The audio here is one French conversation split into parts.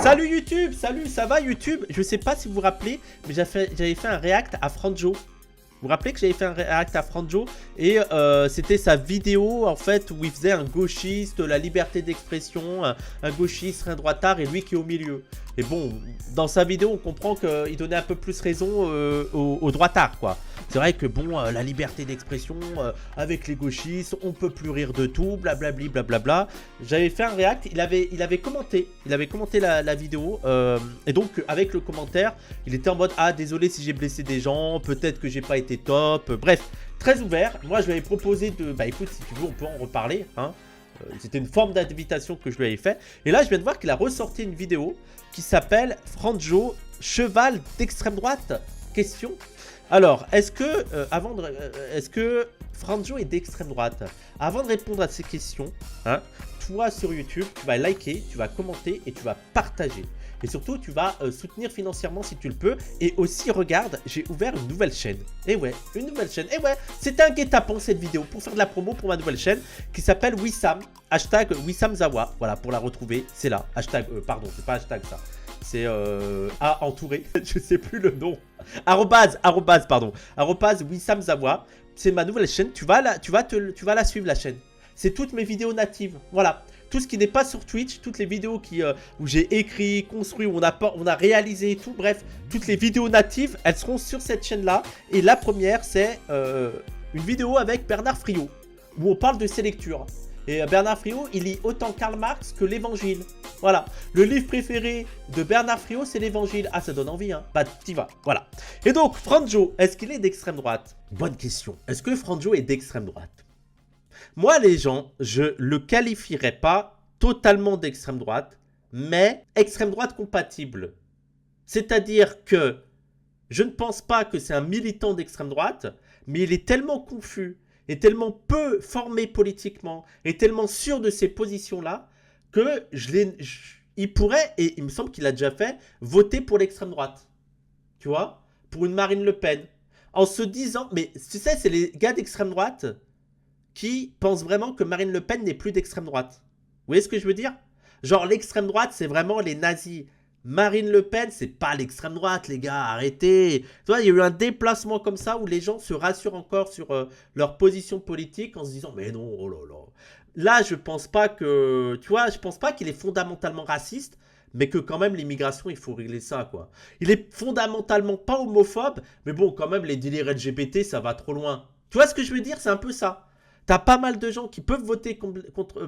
Salut YouTube, salut, ça va YouTube? Je sais pas si vous vous rappelez, mais j'avais fait un react à Franjo. Vous vous rappelez que j'avais fait un react à Franjo et c'était sa vidéo en fait où il faisait un gauchiste, la liberté d'expression, un gauchiste, un droitard et lui qui est au milieu. Et bon, dans sa vidéo on comprend qu'il donnait un peu plus raison aux droitards quoi. C'est vrai que bon, la liberté d'expression avec les gauchistes, on peut plus rire de tout, blablabli, blablabla. J'avais fait un react, il avait commenté la vidéo et donc avec le commentaire, il était en mode ah désolé si j'ai blessé des gens, peut-être que j'ai pas été top, bref, très ouvert. Moi je lui avais proposé de, bah écoute si tu veux on peut en reparler, hein. C'était une forme d'invitation que je lui avais fait. Et là je viens de voir qu'il a ressorti une vidéo qui s'appelle Franjo, cheval d'extrême droite? Question. Alors, est-ce que Franjo est d'extrême droite? Avant de répondre à ces questions, hein, toi sur YouTube, tu vas liker, tu vas commenter et tu vas partager. Et surtout, tu vas soutenir financièrement si tu le peux. Et aussi, regarde, j'ai ouvert une nouvelle chaîne. Et ouais, une nouvelle chaîne. Et ouais, c'était un guet-apens cette vidéo pour faire de la promo pour ma nouvelle chaîne qui s'appelle Wissam. Hashtag WissamZawa. Voilà, pour la retrouver, c'est là. Hashtag, pardon, c'est pas hashtag ça. C'est A entouré, je sais plus le nom. Arrobase WissamZawa. C'est ma nouvelle chaîne. Tu vas la suivre la chaîne. C'est toutes mes vidéos natives. Voilà. Tout ce qui n'est pas sur Twitch, toutes les vidéos où j'ai écrit, construit, où on a réalisé et tout. Bref, toutes les vidéos natives, elles seront sur cette chaîne-là. Et la première, c'est une vidéo avec Bernard Friot, où on parle de ses lectures. Et Bernard Friot, il lit autant Karl Marx que l'Évangile. Voilà. Le livre préféré de Bernard Friot, c'est l'Évangile. Ah, ça donne envie, hein. Bah, t'y vas. Voilà. Et donc, Franjo, est-ce qu'il est d'extrême droite? Bonne question. Est-ce que Franjo est d'extrême droite? Moi, les gens, je le qualifierais pas totalement d'extrême droite, mais extrême droite compatible. C'est-à-dire que je ne pense pas que c'est un militant d'extrême droite, mais il est tellement confus et tellement peu formé politiquement et tellement sûr de ses positions-là que il pourrait, et il me semble qu'il a déjà fait, voter pour l'extrême droite. Tu vois? Pour une Marine Le Pen. En se disant, mais tu sais, c'est les gars d'extrême droite qui pensent vraiment que Marine Le Pen n'est plus d'extrême droite. Vous voyez ce que je veux dire? Genre l'extrême droite, c'est vraiment les nazis. Marine Le Pen, c'est pas l'extrême droite, les gars, arrêtez. Tu vois, il y a eu un déplacement comme ça où les gens se rassurent encore sur leur position politique en se disant, mais non, oh là là. Là, je pense pas que, tu vois, je pense pas qu'il est fondamentalement raciste, mais que quand même l'immigration, il faut régler ça, quoi. Il est fondamentalement pas homophobe, mais bon, quand même, les délires LGBT, ça va trop loin. Tu vois ce que je veux dire? C'est un peu ça. T'as pas mal de gens qui peuvent voter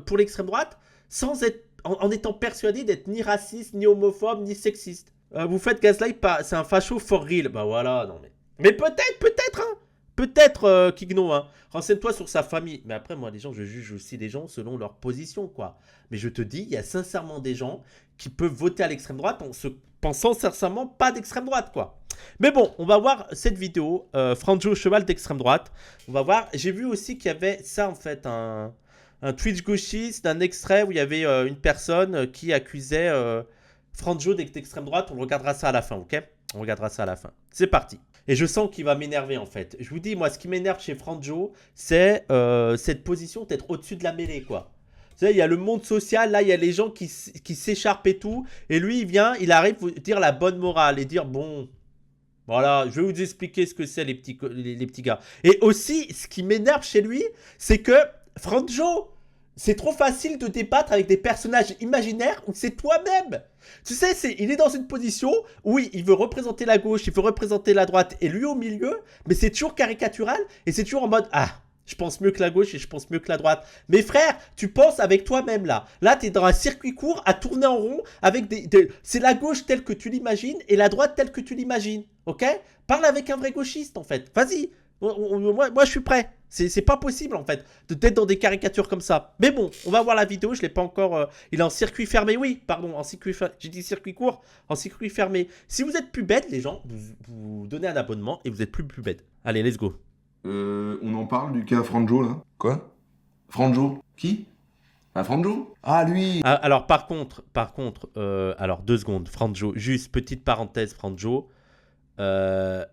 pour l'extrême droite sans être, en étant persuadés d'être ni raciste, ni homophobe, ni sexiste. Vous faites gaslight, c'est un facho for real. Bah voilà, non mais. Mais peut-être, hein. Peut-être, Kigno, hein. Renseigne-toi sur sa famille. Mais après, moi, les gens, je juge aussi les gens selon leur position, quoi. Mais je te dis, il y a sincèrement des gens qui peuvent voter à l'extrême droite en se pensant sincèrement pas d'extrême droite, quoi. Mais bon, on va voir cette vidéo, Franjo, cheval d'extrême droite. On va voir. J'ai vu aussi qu'il y avait ça, en fait, un Twitch gauchiste, un extrait où il y avait une personne qui accusait Franjo d'extrême droite. On regardera ça à la fin, ok? On regardera ça à la fin. C'est parti. Et je sens qu'il va m'énerver, en fait. Je vous dis, moi, ce qui m'énerve chez Franjo, c'est cette position d'être au-dessus de la mêlée, quoi. Vous savez, il y a le monde social, là, il y a les gens qui s'écharpent et tout. Et lui, il vient, il arrive à dire la bonne morale et dire, bon... Voilà, je vais vous expliquer ce que c'est les petits gars. Et aussi, ce qui m'énerve chez lui, c'est que Franjo, c'est trop facile de débattre avec des personnages imaginaires où c'est toi-même. Tu sais, il est dans une position où il veut représenter la gauche, il veut représenter la droite et lui au milieu, mais c'est toujours caricatural et c'est toujours en mode « Ah, je pense mieux que la gauche et je pense mieux que la droite. » Mais frère, tu penses avec toi-même là. Là, tu es dans un circuit court à tourner en rond avec c'est la gauche telle que tu l'imagines et la droite telle que tu l'imagines. Ok? Parle avec un vrai gauchiste en fait. Vas-y. Moi, je suis prêt. C'est pas possible en fait d'être dans des caricatures comme ça. Mais bon, on va voir la vidéo. Je l'ai pas encore. Il est en circuit fermé. Oui, pardon. J'ai dit circuit court. En circuit fermé. Si vous êtes plus bête, les gens, vous donnez un abonnement et vous êtes plus bête. Allez, let's go. On en parle du cas Franjo là? Quoi? Franjo? Qui? Ah, Franjo? Ah, lui! Ah, alors, par contre, alors 2 secondes. Franjo, juste petite parenthèse, Franjo. La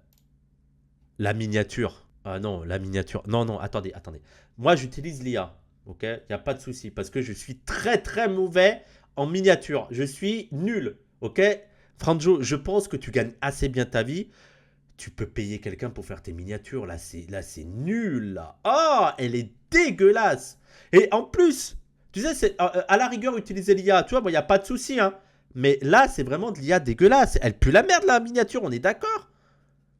miniature. Ah non, la miniature. Non, attendez. Moi, j'utilise l'IA. Ok? Il n'y a pas de souci. Parce que je suis très, très mauvais en miniature. Je suis nul. ok? Franjo, je pense que tu gagnes assez bien ta vie. Tu peux payer quelqu'un pour faire tes miniatures. Là, c'est nul, là. Oh, elle est dégueulasse. Et en plus, tu sais, à la rigueur, utiliser l'IA, tu vois, il n'y a pas de souci, hein. Mais là, c'est vraiment de l'IA dégueulasse. Elle pue la merde, la miniature, on est d'accord?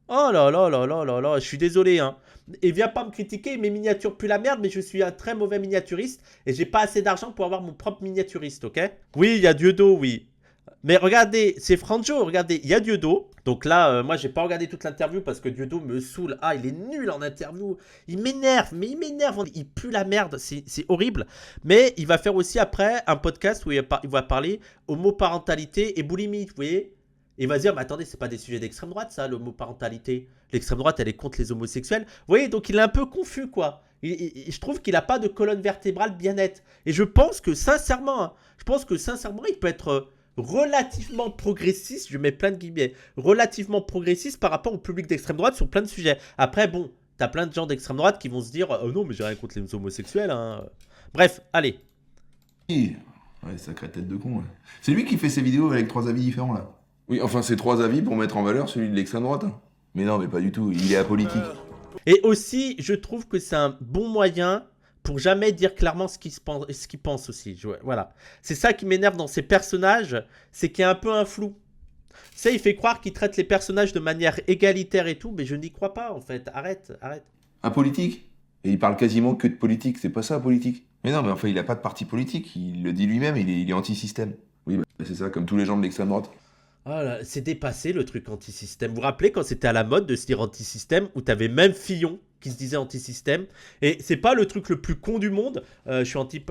Oh là là là là là là, je suis désolé, hein. Et viens pas me critiquer, mes miniatures puent la merde, mais je suis un très mauvais miniaturiste et j'ai pas assez d'argent pour avoir mon propre miniaturiste, ok? Oui, il y a Dieudo, oui. Mais regardez, c'est Franjo, regardez, il y a Dieudo. Donc là, moi, j'ai pas regardé toute l'interview parce que Dieudo me saoule. Ah, il est nul en interview. Il m'énerve, mais il m'énerve. Il pue la merde, c'est horrible. Mais il va faire aussi après un podcast où il va parler homoparentalité et boulimie, vous voyez? Il va dire, mais attendez, c'est pas des sujets d'extrême droite, ça, l'homoparentalité. L'extrême droite, elle est contre les homosexuels. Vous voyez, donc il est un peu confus, quoi. Je trouve qu'il a pas de colonne vertébrale bien nette. Et je pense que sincèrement, il peut être relativement progressiste, je mets plein de guillemets, relativement progressiste par rapport au public d'extrême droite sur plein de sujets. Après, bon, t'as plein de gens d'extrême droite qui vont se dire, oh non, mais j'ai rien contre les homosexuels, hein. Bref, allez. Ouais, sacrée tête de con, ouais. C'est lui qui fait ses vidéos avec 3 avis différents, là. Oui, enfin, c'est 3 avis pour mettre en valeur celui de l'extrême droite. Hein. Mais non, mais pas du tout, il est apolitique. Et aussi, je trouve que c'est un bon moyen pour jamais dire clairement ce qu'il pense aussi. Voilà. C'est ça qui m'énerve dans ces personnages, c'est qu'il y a un peu un flou. Tu sais, il fait croire qu'il traite les personnages de manière égalitaire et tout, mais je n'y crois pas, en fait. Arrête. Apolitique? Et il parle quasiment que de politique, c'est pas ça, politique? Mais non, mais enfin, il a pas de parti politique, il le dit lui-même, il est anti-système. Oui, bah, c'est ça, comme tous les gens de l'extrême droite. Oh là, c'est dépassé le truc anti-système. Vous vous rappelez quand c'était à la mode de se dire anti-système, où t'avais même Fillon qui se disait anti-système. Et c'est pas le truc le plus con du monde. Je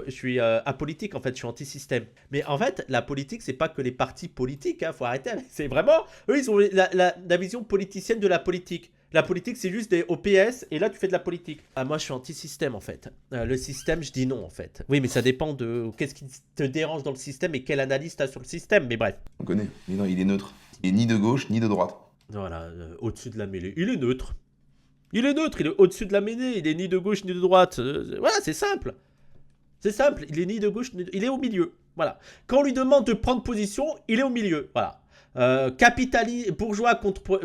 suis apolitique en fait, je suis anti-système. Mais en fait, la politique, c'est pas que les partis politiques, hein, faut arrêter. C'est vraiment, eux, ils ont la vision politicienne de la politique. La politique, c'est juste des OPS, et là, tu fais de la politique. Ah, moi, je suis anti-système, en fait. Le système, je dis non, en fait. Oui, mais ça dépend de qu'est-ce qui te dérange dans le système et quelle analyse tu as sur le système, mais bref. On connaît, mais non, il est neutre. Il est ni de gauche, ni de droite. Voilà, au-dessus de la mêlée. Il est neutre. Il est neutre, il est au-dessus de la mêlée. Il est ni de gauche, ni de droite. Voilà, c'est simple. C'est simple, il est ni de gauche, il est au milieu. Voilà. Quand on lui demande de prendre position, il est au milieu. Voilà. Bourgeois contre...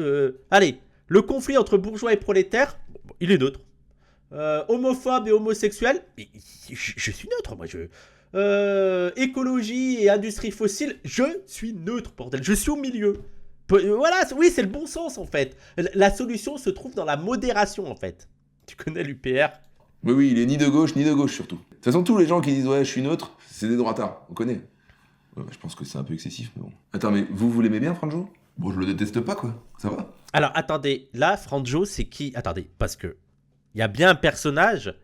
allez, le conflit entre bourgeois et prolétaires, il est neutre. Homophobe et homosexuel, je suis neutre, moi. Écologie et industrie fossile, je suis neutre, bordel. Je suis au milieu. Voilà, oui, c'est le bon sens, en fait. La solution se trouve dans la modération, en fait. Tu connais l'UPR? Oui, il est ni de gauche, surtout. De toute façon, tous les gens qui disent « ouais, je suis neutre », c'est des droitards, on connaît. Ouais, je pense que c'est un peu excessif, mais bon. Attends, mais vous l'aimez bien, Franjo? Bon, je le déteste pas, quoi. Ça va? Alors, attendez, là, Franjo, c'est qui? Attendez, parce que il y a bien un personnage.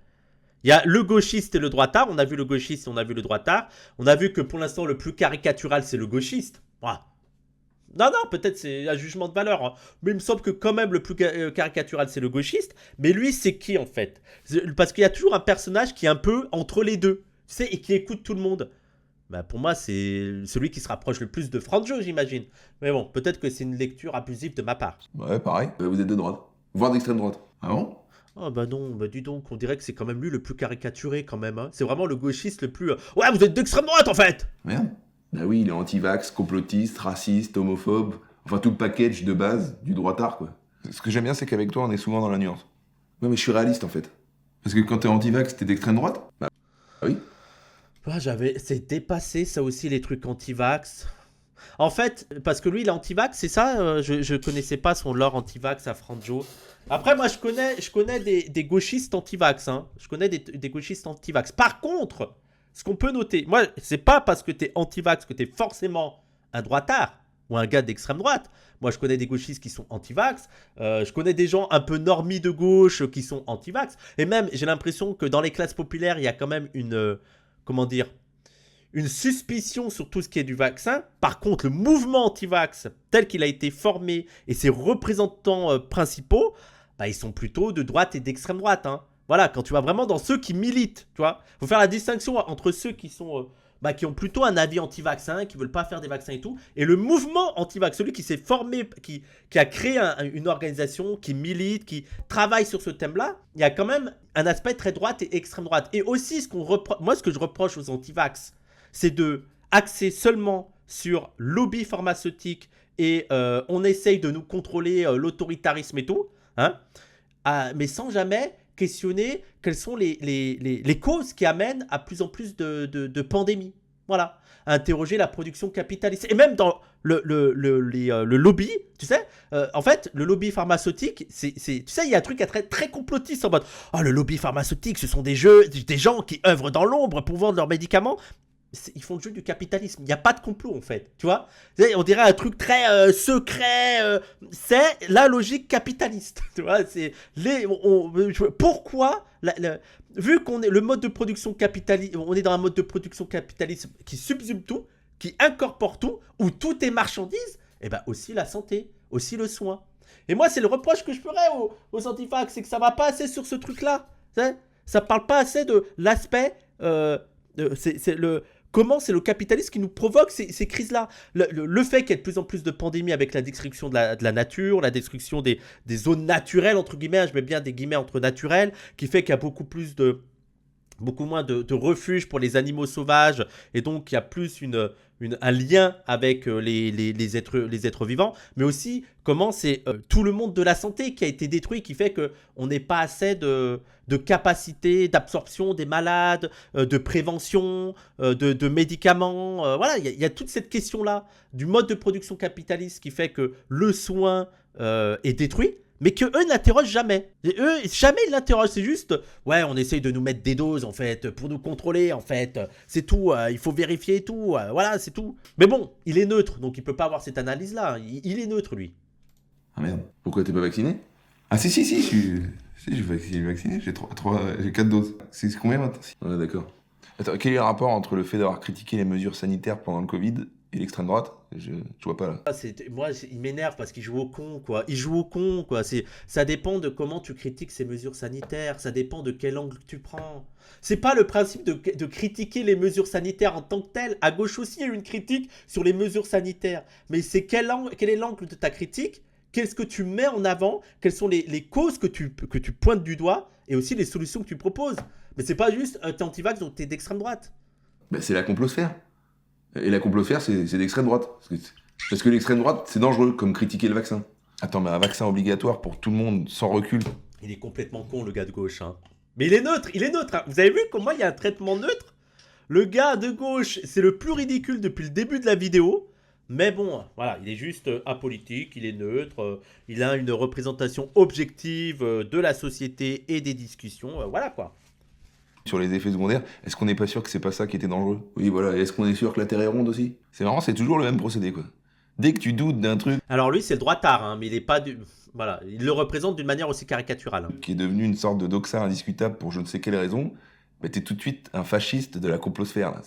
Il y a le gauchiste et le droitard. On a vu le gauchiste, on a vu le droitard. On a vu que pour l'instant, le plus caricatural, c'est le gauchiste. Voilà. Non, peut-être c'est un jugement de valeur. Hein. Mais il me semble que quand même le plus caricatural, c'est le gauchiste. Mais lui, c'est qui en fait? Parce qu'il y a toujours un personnage qui est un peu entre les deux. Tu sais, et qui écoute tout le monde. Bah, pour moi, c'est celui qui se rapproche le plus de Franjo, j'imagine. Mais bon, peut-être que c'est une lecture abusive de ma part. Ouais, pareil. Vous êtes de droite. Voire d'extrême droite. Ah bon? Oh bah non, bah dis donc, on dirait que c'est quand même lui le plus caricaturé quand même. Hein. C'est vraiment le gauchiste le plus... Ouais, vous êtes d'extrême droite en fait! Merde. Bah oui, il est anti-vax, complotiste, raciste, homophobe, enfin tout le package de base du droitard, quoi. Ce que j'aime bien, c'est qu'avec toi, on est souvent dans la nuance. Non, mais je suis réaliste, en fait. Parce que quand t'es anti-vax, t'es d'extrême droite? Bah oui. Ah, c'est dépassé, ça aussi, les trucs anti-vax. En fait, parce que lui, il est anti-vax, c'est ça? Je connaissais pas son lore anti-vax à Franjo. Après, moi, je connais des gauchistes anti-vax, hein. Je connais des gauchistes anti-vax. Par contre... Ce qu'on peut noter, moi, c'est pas parce que t'es anti-vax que t'es forcément un droitard ou un gars d'extrême droite. Moi, je connais des gauchistes qui sont anti-vax. Je connais des gens un peu normis de gauche qui sont anti-vax. Et même, j'ai l'impression que dans les classes populaires, il y a quand même une suspicion sur tout ce qui est du vaccin. Par contre, le mouvement anti-vax, tel qu'il a été formé et ses représentants principaux, bah, ils sont plutôt de droite et d'extrême droite, hein. Voilà, quand tu vas vraiment dans ceux qui militent, tu vois. Il faut faire la distinction entre ceux qui sont, qui ont plutôt un avis anti-vaccin, qui veulent pas faire des vaccins et tout, et le mouvement anti-vax, celui qui s'est formé, qui a créé une organisation, qui milite, qui travaille sur ce thème-là. Il y a quand même un aspect très droite et extrême droite. Et aussi, moi, ce que je reproche aux anti-vax, c'est de axer seulement sur lobby pharmaceutique et on essaye de nous contrôler l'autoritarisme et tout, hein, mais sans jamais questionner quelles sont les causes qui amènent à plus en plus de pandémies. Voilà, interroger la production capitaliste. Et même dans le lobby, tu sais, en fait, le lobby pharmaceutique, tu sais, il y a un truc très, très complotiste en mode « Ah, le lobby pharmaceutique, ce sont des gens qui œuvrent dans l'ombre pour vendre leurs médicaments. » Ils font le jeu du capitalisme. Il n'y a pas de complot, en fait. Tu vois, on dirait un truc très secret. C'est la logique capitaliste. Tu vois, c'est pourquoi vu qu'on est le mode de production capitaliste, on est dans un mode de production capitaliste qui subsume tout, qui incorpore tout, où tout est marchandise, et ben aussi la santé, aussi le soin. Et moi, c'est le reproche que je ferais aux antifax, c'est que ça va pas assez sur ce truc-là. Ça parle pas assez de l'aspect. Comment c'est le capitalisme qui nous provoque ces crises-là. Le fait qu'il y ait de plus en plus de pandémies avec la destruction de la nature, la destruction des zones naturelles, entre guillemets, je mets bien des guillemets entre naturelles, qui fait qu'il y a beaucoup moins de refuges pour les animaux sauvages, et donc il y a plus un lien avec les êtres vivants, mais aussi comment c'est tout le monde de la santé qui a été détruit, qui fait qu'on n'est pas assez de capacité d'absorption des malades, de prévention, de médicaments. Voilà, il y a toute cette question-là du mode de production capitaliste qui fait que le soin est détruit, mais que eux n'interrogent jamais. Et eux, jamais ils l'interrogent. C'est juste, ouais, on essaye de nous mettre des doses, en fait, pour nous contrôler, en fait. C'est tout, il faut vérifier et tout. Voilà, c'est tout. Mais bon, il est neutre, donc il peut pas avoir cette analyse-là. Il est neutre, lui. Ah merde, pourquoi t'es pas vacciné? Ah si, je suis vacciné, j'ai 4 doses. C'est combien maintenant? Ouais, d'accord. Attends, quel est le rapport entre le fait d'avoir critiqué les mesures sanitaires pendant le Covid et l'extrême droite? Je vois pas là. Moi, il m'énerve parce qu'il joue au con, quoi. Il joue au con, quoi. Ça dépend de comment tu critiques ces mesures sanitaires. Ça dépend de quel angle tu prends. C'est pas le principe de critiquer les mesures sanitaires en tant que telles. À gauche aussi, il y a eu une critique sur les mesures sanitaires. Mais c'est quel est l'angle de ta critique? Qu'est-ce que tu mets en avant? Quelles sont les causes que tu pointes du doigt? Et aussi les solutions que tu proposes. Mais c'est pas juste t'es anti-vax donc t'es d'extrême droite. Bah, c'est la complosphère. Et la complosphère, c'est d'extrême droite. Parce que l'extrême droite, c'est dangereux, comme critiquer le vaccin. Attends, mais un vaccin obligatoire pour tout le monde, sans recul. Il est complètement con, le gars de gauche. Hein. Mais il est neutre. Hein. Vous avez vu comment il y a un traitement neutre? Le gars de gauche, c'est le plus ridicule depuis le début de la vidéo. Mais bon, voilà, il est juste apolitique, il est neutre, il a une représentation objective de la société et des discussions, voilà quoi. Sur les effets secondaires, est-ce qu'on n'est pas sûr que c'est pas ça qui était dangereux? Oui, voilà, est-ce qu'on est sûr que la Terre est ronde aussi? C'est marrant, c'est toujours le même procédé, quoi. Dès que tu doutes d'un truc... Alors lui, c'est le droitard, hein, mais il est pas du... Voilà, il le représente d'une manière aussi caricaturale. Qui est devenu une sorte de doxa indiscutable pour je ne sais quelle raison, bah t'es tout de suite un fasciste de la complosphère, là.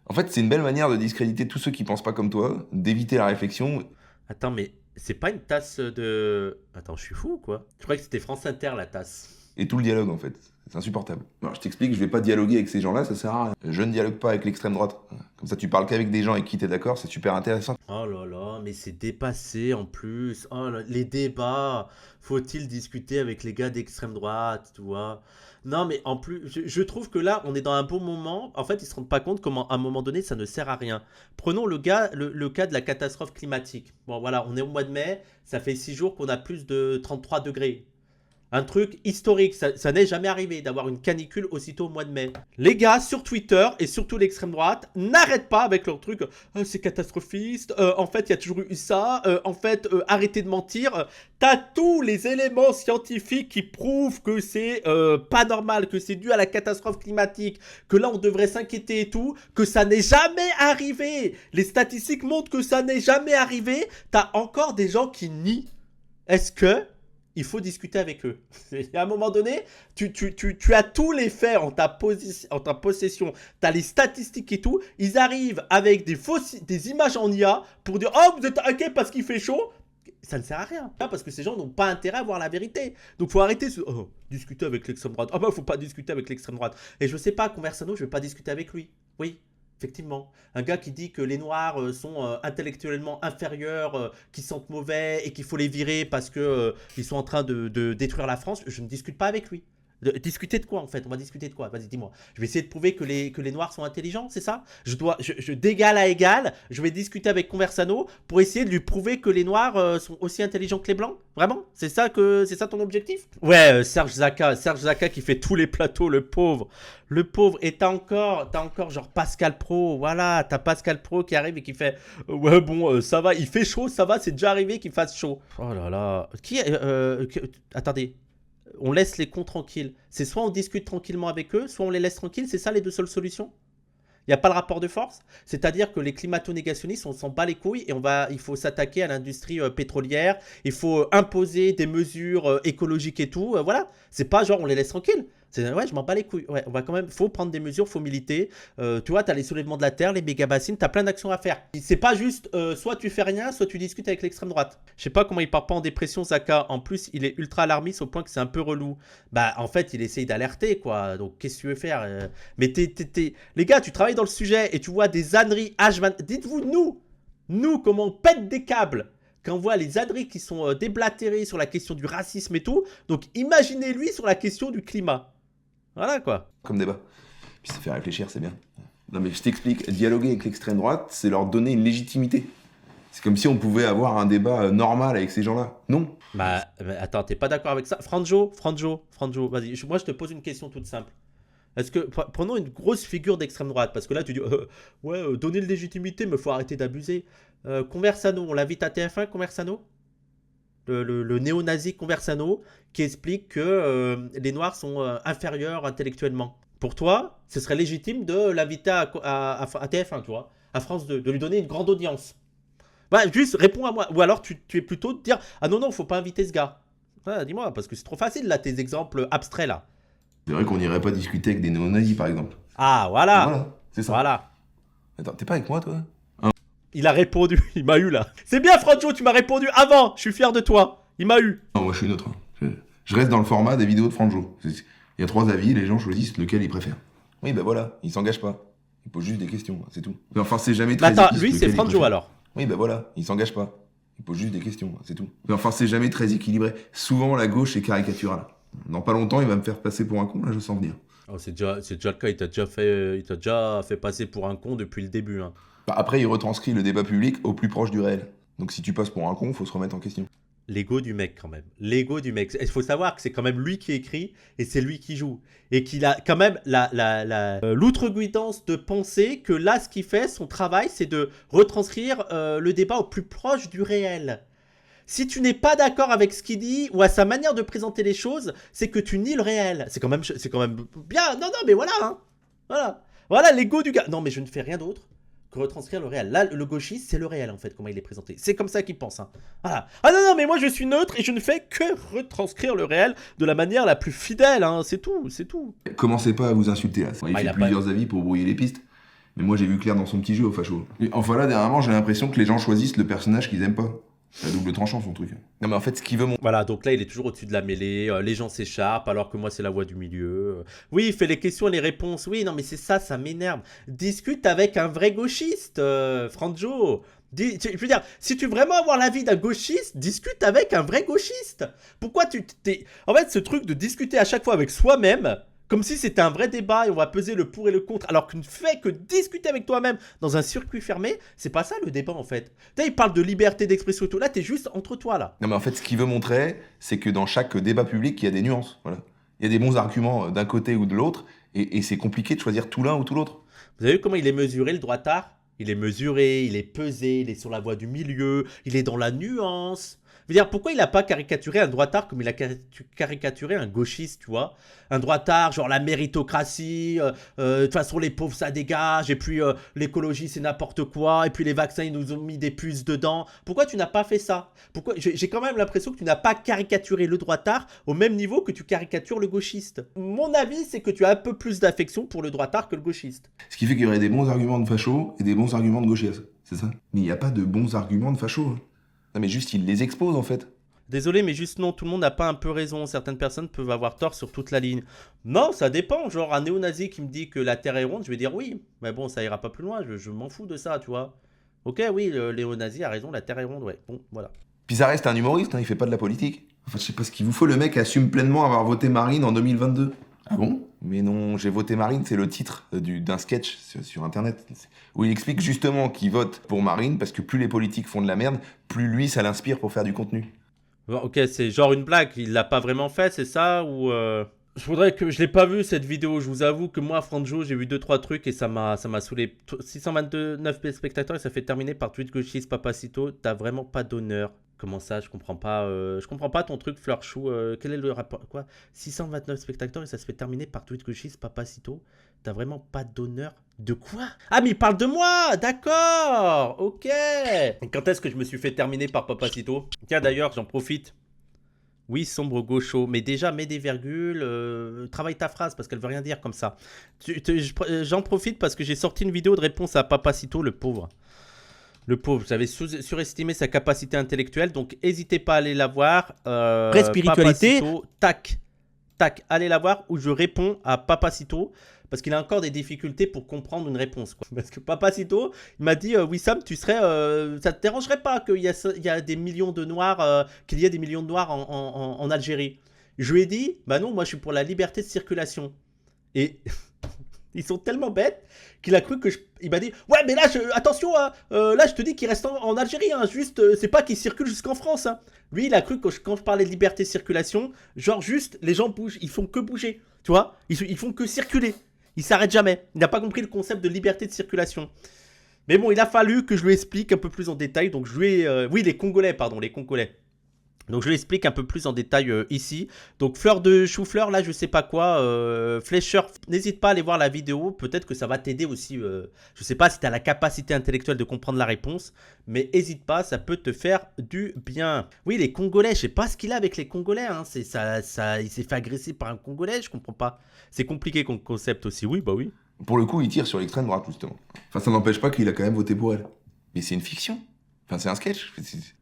En fait, c'est une belle manière de discréditer tous ceux qui pensent pas comme toi, d'éviter la réflexion. Attends, mais c'est pas une tasse de... Attends, je suis fou ou quoi? Je croyais que c'était France Inter, la tasse. Et tout le dialogue, en fait. C'est insupportable. Alors, je t'explique, je vais pas dialoguer avec ces gens-là, ça sert à rien. Je ne dialogue pas avec l'extrême droite. Comme ça, tu parles qu'avec des gens avec qui t'es d'accord, c'est super intéressant. Oh là là, mais c'est dépassé en plus. Oh là, les débats. Faut-il discuter avec les gars d'extrême droite, tu vois? Non, mais en plus, je trouve que là, on est dans un bon moment. En fait, ils se rendent pas compte comment, à un moment donné, ça ne sert à rien. Prenons le cas de la catastrophe climatique. Bon, voilà, on est au mois de mai. Ça fait 6 jours qu'on a plus de 33 degrés. Un truc historique, ça n'est jamais arrivé d'avoir une canicule aussitôt au mois de mai. Les gars sur Twitter et surtout l'extrême droite n'arrêtent pas avec leur truc c'est catastrophiste, en fait il y a toujours eu ça, en fait arrêtez de mentir. T'as tous les éléments scientifiques qui prouvent que c'est pas normal, que c'est dû à la catastrophe climatique, que là on devrait s'inquiéter et tout, que ça n'est jamais arrivé. Les statistiques montrent que ça n'est jamais arrivé. T'as encore des gens qui nient. Est-ce que il faut discuter avec eux. À un moment donné, tu as tous les faits en ta possession, tu as les statistiques et tout, ils arrivent avec des images en IA pour dire « Oh, vous êtes inquiet parce qu'il fait chaud ?» Ça ne sert à rien, parce que ces gens n'ont pas intérêt à voir la vérité. Donc il faut arrêter discuter avec l'extrême droite. Ah bah, faut pas discuter avec l'extrême droite. Et je sais pas, Conversano, je vais pas discuter avec lui. Oui. Effectivement, un gars qui dit que les noirs sont intellectuellement inférieurs, qui sentent mauvais et qu'il faut les virer parce qu'ils sont en train de détruire la France, je ne discute pas avec lui. Discuter de quoi en fait? On va discuter de quoi? Vas-y, dis-moi. Je vais essayer de prouver que les noirs sont intelligents, c'est ça? D'égal à égal, je vais discuter avec Conversano pour essayer de lui prouver que les noirs sont aussi intelligents que les blancs? Vraiment? C'est ça ton objectif? Ouais, Serge Zaka qui fait tous les plateaux, le pauvre. Le pauvre. Et t'as encore genre Pascal Pro, voilà, t'as Pascal Pro qui arrive et qui fait ouais bon, ça va, il fait chaud, ça va, c'est déjà arrivé qu'il fasse chaud. Oh là là. Attendez. On laisse les cons tranquilles. C'est soit on discute tranquillement avec eux, soit on les laisse tranquilles. C'est ça les deux seules solutions? Il n'y a pas le rapport de force? C'est-à-dire que les climato-négationnistes, on s'en bat les couilles et il faut s'attaquer à l'industrie pétrolière. Il faut imposer des mesures écologiques et tout. Voilà. C'est pas genre on les laisse tranquilles. Ouais, je m'en bats les couilles. Ouais, on va quand même, faut prendre des mesures, faut militer. Tu vois, t'as les soulèvements de la terre, les méga bassines, t'as plein d'actions à faire. C'est pas juste soit tu fais rien, soit tu discutes avec l'extrême droite. Je sais pas comment il part pas en dépression, Zaka. En plus, il est ultra alarmiste au point que c'est un peu relou. Bah, en fait, il essaye d'alerter, quoi. Donc, qu'est-ce que tu veux faire? Mais les gars, tu travailles dans le sujet et tu vois des âneries H20. Dites-vous, nous, comment on pète des câbles quand on voit les âneries qui sont déblatérées sur la question du racisme et tout. Donc, imaginez-lui sur la question du climat. Voilà quoi. Comme débat. Puis ça fait réfléchir, c'est bien. Non mais je t'explique, dialoguer avec l'extrême droite, c'est leur donner une légitimité. C'est comme si on pouvait avoir un débat normal avec ces gens-là. Non. Bah attends, t'es pas d'accord avec ça? Franjo, vas-y, moi je te pose une question toute simple. Est-ce que, prenons une grosse figure d'extrême droite, parce que là tu dis, donner une légitimité, mais faut arrêter d'abuser. Conversano, on l'invite à TF1, Conversano? Le néo-nazi Conversano qui explique que les Noirs sont inférieurs intellectuellement. Pour toi, ce serait légitime de l'inviter à TF1, tu vois, à France 2, de lui donner une grande audience. Bah, juste réponds à moi. Ou alors tu es plutôt de dire ah non, faut pas inviter ce gars. Dis-moi, parce que c'est trop facile là, tes exemples abstraits là. C'est vrai qu'on n'irait pas discuter avec des néo-nazis par exemple. Ah, voilà. Voilà, c'est ça. Voilà. Attends, t'es pas avec moi toi? Il a répondu, il m'a eu là. C'est bien Franjo, tu m'as répondu avant, je suis fier de toi. Il m'a eu. Non, moi je suis neutre. Je reste dans le format des vidéos de Franjo. Il y a 3 avis, les gens choisissent lequel ils préfèrent. Oui, bah voilà, ils s'engagent pas. Ils posent juste des questions, c'est tout. Mais enfin, c'est jamais très Attends, lui c'est Franjo alors. Oui, bah voilà, ils s'engagent pas. Ils posent juste des questions, c'est tout. Mais enfin, c'est jamais très équilibré. Souvent, la gauche est caricaturale. Dans pas longtemps, il va me faire passer pour un con, là, je sens venir. Oh, c'est déjà le cas, il t'a déjà fait passer pour un con depuis le début. Hein. Bah, après, il retranscrit le débat public au plus proche du réel. Donc si tu passes pour un con, faut se remettre en question. L'ego du mec quand même. L'ego du mec. Il faut savoir que c'est quand même lui qui écrit et c'est lui qui joue. Et qu'il a quand même l'outrecuidance de penser que là, ce qu'il fait, son travail, c'est de retranscrire le débat au plus proche du réel. Si tu n'es pas d'accord avec ce qu'il dit ou à sa manière de présenter les choses, c'est que tu nies le réel. C'est quand même bien. Non, mais voilà. Hein. Voilà l'ego du gars. Non, mais je ne fais rien d'autre que retranscrire le réel. Là, le gauchiste, c'est le réel, en fait, comment il est présenté. C'est comme ça qu'il pense. Hein. Voilà. Ah non, mais moi, je suis neutre et je ne fais que retranscrire le réel de la manière la plus fidèle. Hein. C'est tout. Commencez pas à vous insulter, là. Il fait plusieurs avis pour brouiller les pistes. Mais moi, j'ai vu clair dans son petit jeu au facho. Enfin, là, dernièrement, j'ai l'impression que les gens choisissent le personnage qu'ils aiment pas. C'est à double tranchant, son truc. Non, mais en fait, ce qu'il veut Voilà, donc là, il est toujours au-dessus de la mêlée. Les gens s'écharpent, alors que moi, c'est la voix du milieu. Oui, il fait les questions et les réponses. Oui, non, mais c'est ça m'énerve. Discute avec un vrai gauchiste, Franjo. Je veux dire, si tu veux vraiment avoir l'avis d'un gauchiste, discute avec un vrai gauchiste. Pourquoi En fait, ce truc de discuter à chaque fois avec soi-même, comme si c'était un vrai débat et on va peser le pour et le contre, alors que ne fait que discuter avec toi-même dans un circuit fermé, c'est pas ça le débat en fait. Là, il parle de liberté d'expression et tout, là, t'es juste entre toi là. Non, mais en fait, ce qu'il veut montrer, c'est que dans chaque débat public, il y a des nuances. Voilà. Il y a des bons arguments d'un côté ou de l'autre, et c'est compliqué de choisir tout l'un ou tout l'autre. Vous avez vu comment il est mesuré le droitard? Il est mesuré, il est pesé, il est sur la voie du milieu, il est dans la nuance. Je veux dire, pourquoi il n'a pas caricaturé un droitard comme il a caricaturé un gauchiste, tu vois? Un droitard, genre la méritocratie, de toute façon les pauvres ça dégage, et puis l'écologie c'est n'importe quoi, et puis les vaccins ils nous ont mis des puces dedans. Pourquoi tu n'as pas fait ça? Pourquoi J'ai quand même l'impression que tu n'as pas caricaturé le droitard au même niveau que tu caricatures le gauchiste. Mon avis c'est que tu as un peu plus d'affection pour le droitard que le gauchiste. Ce qui fait qu'il y aurait des bons arguments de facho et des bons arguments de gauchistes, c'est ça? Mais il n'y a pas de bons arguments de facho. Hein. Non mais juste, il les expose en fait. Désolé, mais juste non, tout le monde n'a pas un peu raison. Certaines personnes peuvent avoir tort sur toute la ligne. Non, ça dépend. Genre un néo-nazi qui me dit que la Terre est ronde, je vais dire oui. Mais bon, ça ira pas plus loin, je m'en fous de ça, tu vois. Ok, oui, le néo-nazi a raison, la Terre est ronde, ouais. Bon, voilà. Puis ça reste un humoriste, hein, il fait pas de la politique. Enfin, je sais pas ce qu'il vous faut, le mec assume pleinement avoir voté Marine en 2022. Ah bon? Mais non, j'ai voté Marine, c'est le titre d'un sketch sur Internet, où il explique justement qu'il vote pour Marine parce que plus les politiques font de la merde, plus lui ça l'inspire pour faire du contenu. Bon, ok, c'est genre une blague, il l'a pas vraiment fait, c'est ça ou Je voudrais que je l'ai pas vu cette vidéo, je vous avoue que moi Franjo, j'ai vu 2-3 trucs et ça m'a saoulé. 629 spectateurs et ça fait terminer par tweet gauchiste Papacito, t'as vraiment pas d'honneur. Comment ça, je comprends pas ton truc Fleur Chou, quel est le rapport quoi 629 spectateurs et ça se fait terminer par tweet gauchiste Papacito, t'as vraiment pas d'honneur. De quoi? Ah mais il parle de moi, d'accord, ok. Et quand est-ce que je me suis fait terminer par Papacito? Tiens d'ailleurs, j'en profite. Oui, sombre gaucho, mais déjà mets des virgules, travaille ta phrase parce qu'elle veut rien dire comme ça. J'en profite parce que j'ai sorti une vidéo de réponse à Papacito, le pauvre. Le pauvre, j'avais surestimé sa capacité intellectuelle, donc n'hésitez pas à aller la voir. Spiritualité. Papacito, tac, tac, allez la voir où je réponds à Papacito. Parce qu'il a encore des difficultés pour comprendre une réponse, quoi. Parce que Papacito, il m'a dit Wissam, tu serais, ça te dérangerait pas qu'il y a des millions de Noirs, qu'il y ait des millions de Noirs en Algérie. Je lui ai dit, bah non, moi je suis pour la liberté de circulation. Et ils sont tellement bêtes qu'il a cru que il m'a dit, ouais mais là, attention, hein, là je te dis qu'il reste en Algérie, hein, juste, c'est pas qu'il circule jusqu'en France. Hein. Lui, il a cru que quand je parlais de liberté de circulation, genre juste, les gens bougent, ils font que bouger, tu vois, ils font que circuler. Il s'arrête jamais. Il n'a pas compris le concept de liberté de circulation. Mais bon, il a fallu que je lui explique un peu plus en détail. Donc je lui ai... oui, les Congolais, pardon, les Congolais. Donc je lui explique un peu plus en détail ici. Donc fleur de chou-fleur, là je sais pas quoi. Flécheur, n'hésite pas à aller voir la vidéo. Peut-être que ça va t'aider aussi. Je sais pas si tu as la capacité intellectuelle de comprendre la réponse. Mais n'hésite pas, ça peut te faire du bien. Oui, les Congolais, je sais pas ce qu'il a avec les Congolais. Hein. Il s'est fait agresser par un Congolais, je comprends pas. C'est compliqué comme concept aussi, oui, bah oui. Pour le coup, il tire sur l'extrême droite, justement. Enfin, ça n'empêche pas qu'il a quand même voté pour elle. Mais c'est une fiction. Enfin, c'est un sketch.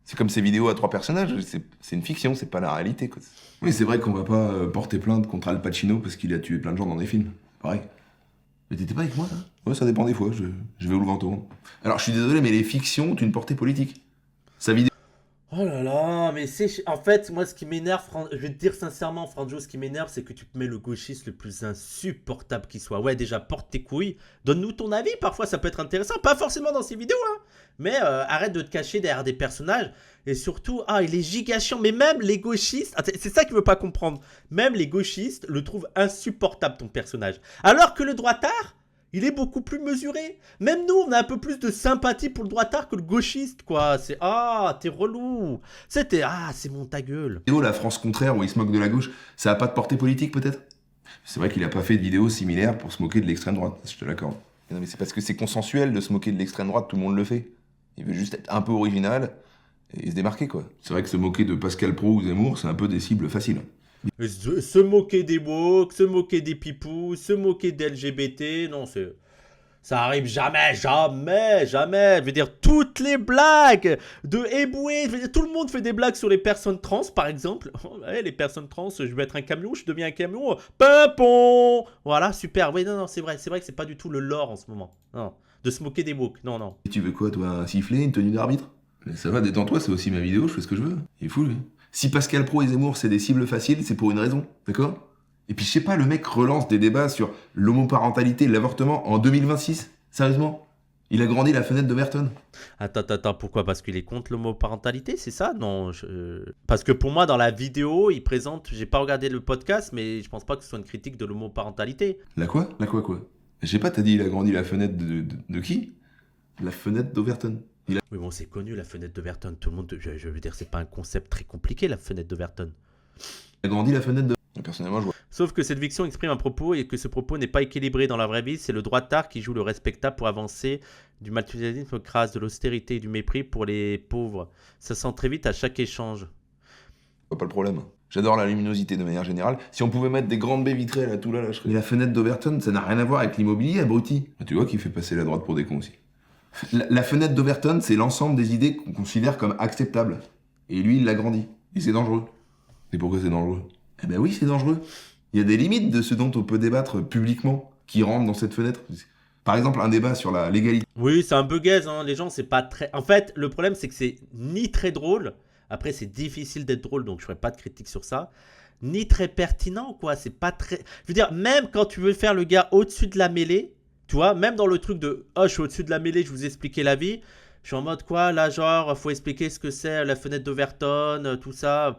C'est comme ces vidéos à 3 personnages. C'est une fiction, c'est pas la réalité, quoi. Oui, c'est vrai qu'on va pas porter plainte contre Al Pacino parce qu'il a tué plein de gens dans des films. Pareil. Mais t'étais pas avec moi, là? Ouais, ça dépend des fois. Je vais où le vent tourne. Alors, je suis désolé, mais les fictions ont une portée politique. Sa vidéo. Oh là là, mais c'est... En fait, moi, ce qui m'énerve, je vais te dire sincèrement, Franjo, ce qui m'énerve, c'est que tu te mets le gauchiste le plus insupportable qui soit. Ouais, déjà, porte tes couilles. Donne-nous ton avis, parfois, ça peut être intéressant. Pas forcément dans ces vidéos, hein. Mais arrête de te cacher derrière des personnages. Et surtout, il est giga chiant. Mais même les gauchistes... c'est ça qu'il veut pas comprendre. Même les gauchistes le trouvent insupportable, ton personnage. Alors que le droitard... il est beaucoup plus mesuré. Même nous, on a un peu plus de sympathie pour le droitard que le gauchiste, quoi. C'est t'es relou. C'est bon, ta gueule. La France contraire où il se moque de la gauche, ça a pas de portée politique peut-être? C'est vrai qu'il a pas fait de vidéo similaire pour se moquer de l'extrême droite, je te l'accorde. Non mais c'est parce que c'est consensuel de se moquer de l'extrême droite, tout le monde le fait. Il veut juste être un peu original et se démarquer, quoi. C'est vrai que se moquer de Pascal Praud ou Zemmour, c'est un peu des cibles faciles. Se moquer des woke, se moquer des pipous, se moquer des LGBT, non, ça arrive jamais, jamais, jamais. Je veux dire, toutes les blagues de éboué, je veux dire, tout le monde fait des blagues sur les personnes trans, par exemple. Ouais, les personnes trans, je vais être un camion, je deviens un camion. Pimpon. Voilà, super. Oui, non, c'est vrai que c'est pas du tout le lore en ce moment. Non, de se moquer des woke, non. Et tu veux quoi, toi, un sifflet, une tenue d'arbitre? Mais ça va, détends-toi, c'est aussi ma vidéo, je fais ce que je veux. Il est fou, lui. Si Pascal Praud et Zemmour, c'est des cibles faciles, c'est pour une raison, d'accord? Et puis je sais pas, le mec relance des débats sur l'homoparentalité, l'avortement en 2026. Sérieusement? Il a grandi la fenêtre d'Overton. Attends, pourquoi? Parce qu'il est contre l'homoparentalité, c'est ça? Non, parce que pour moi, dans la vidéo, il présente... J'ai pas regardé le podcast, mais je pense pas que ce soit une critique de l'homoparentalité. La quoi? Je sais pas, t'as dit il a grandi la fenêtre de qui? La fenêtre d'Overton. Oui, bon, c'est connu, la fenêtre d'Overton. Tout le monde... Je veux dire, c'est pas un concept très compliqué, la fenêtre d'Overton. Il a grandi la fenêtre de... Personnellement, je vois. Sauf que cette fiction exprime un propos et que ce propos n'est pas équilibré dans la vraie vie. C'est le droitard qui joue le respectable pour avancer du matérialisme crasse, de l'austérité et du mépris pour les pauvres. Ça sent très vite à chaque échange. Pas le problème. J'adore la luminosité de manière générale. Si on pouvait mettre des grandes baies vitrées là, tout là, je serais... Mais la fenêtre d'Overton, ça n'a rien à voir avec l'immobilier, abruti. Tu vois qu'il fait passer la droite pour des cons aussi. La fenêtre d'Overton, c'est l'ensemble des idées qu'on considère comme acceptables. Et lui, il l'a grandi. Et c'est dangereux. Et pourquoi c'est dangereux? Eh ben oui, c'est dangereux. Il y a des limites de ce dont on peut débattre publiquement qui rentrent dans cette fenêtre. Par exemple, un débat sur la légalité. Oui, c'est un peu gaze, hein. Les gens, c'est pas très... En fait, le problème, c'est que c'est ni très drôle, Après, c'est difficile d'être drôle, donc je ferai pas de critique sur ça. Ni très pertinent, quoi. C'est pas très. Je veux dire, même quand tu veux faire le gars au-dessus de la mêlée, tu vois, même dans le truc de oh, je suis au-dessus de la mêlée, je vous ai expliqué la vie. Je suis en mode quoi, là, genre, faut expliquer ce que c'est la fenêtre d'Overton, tout ça.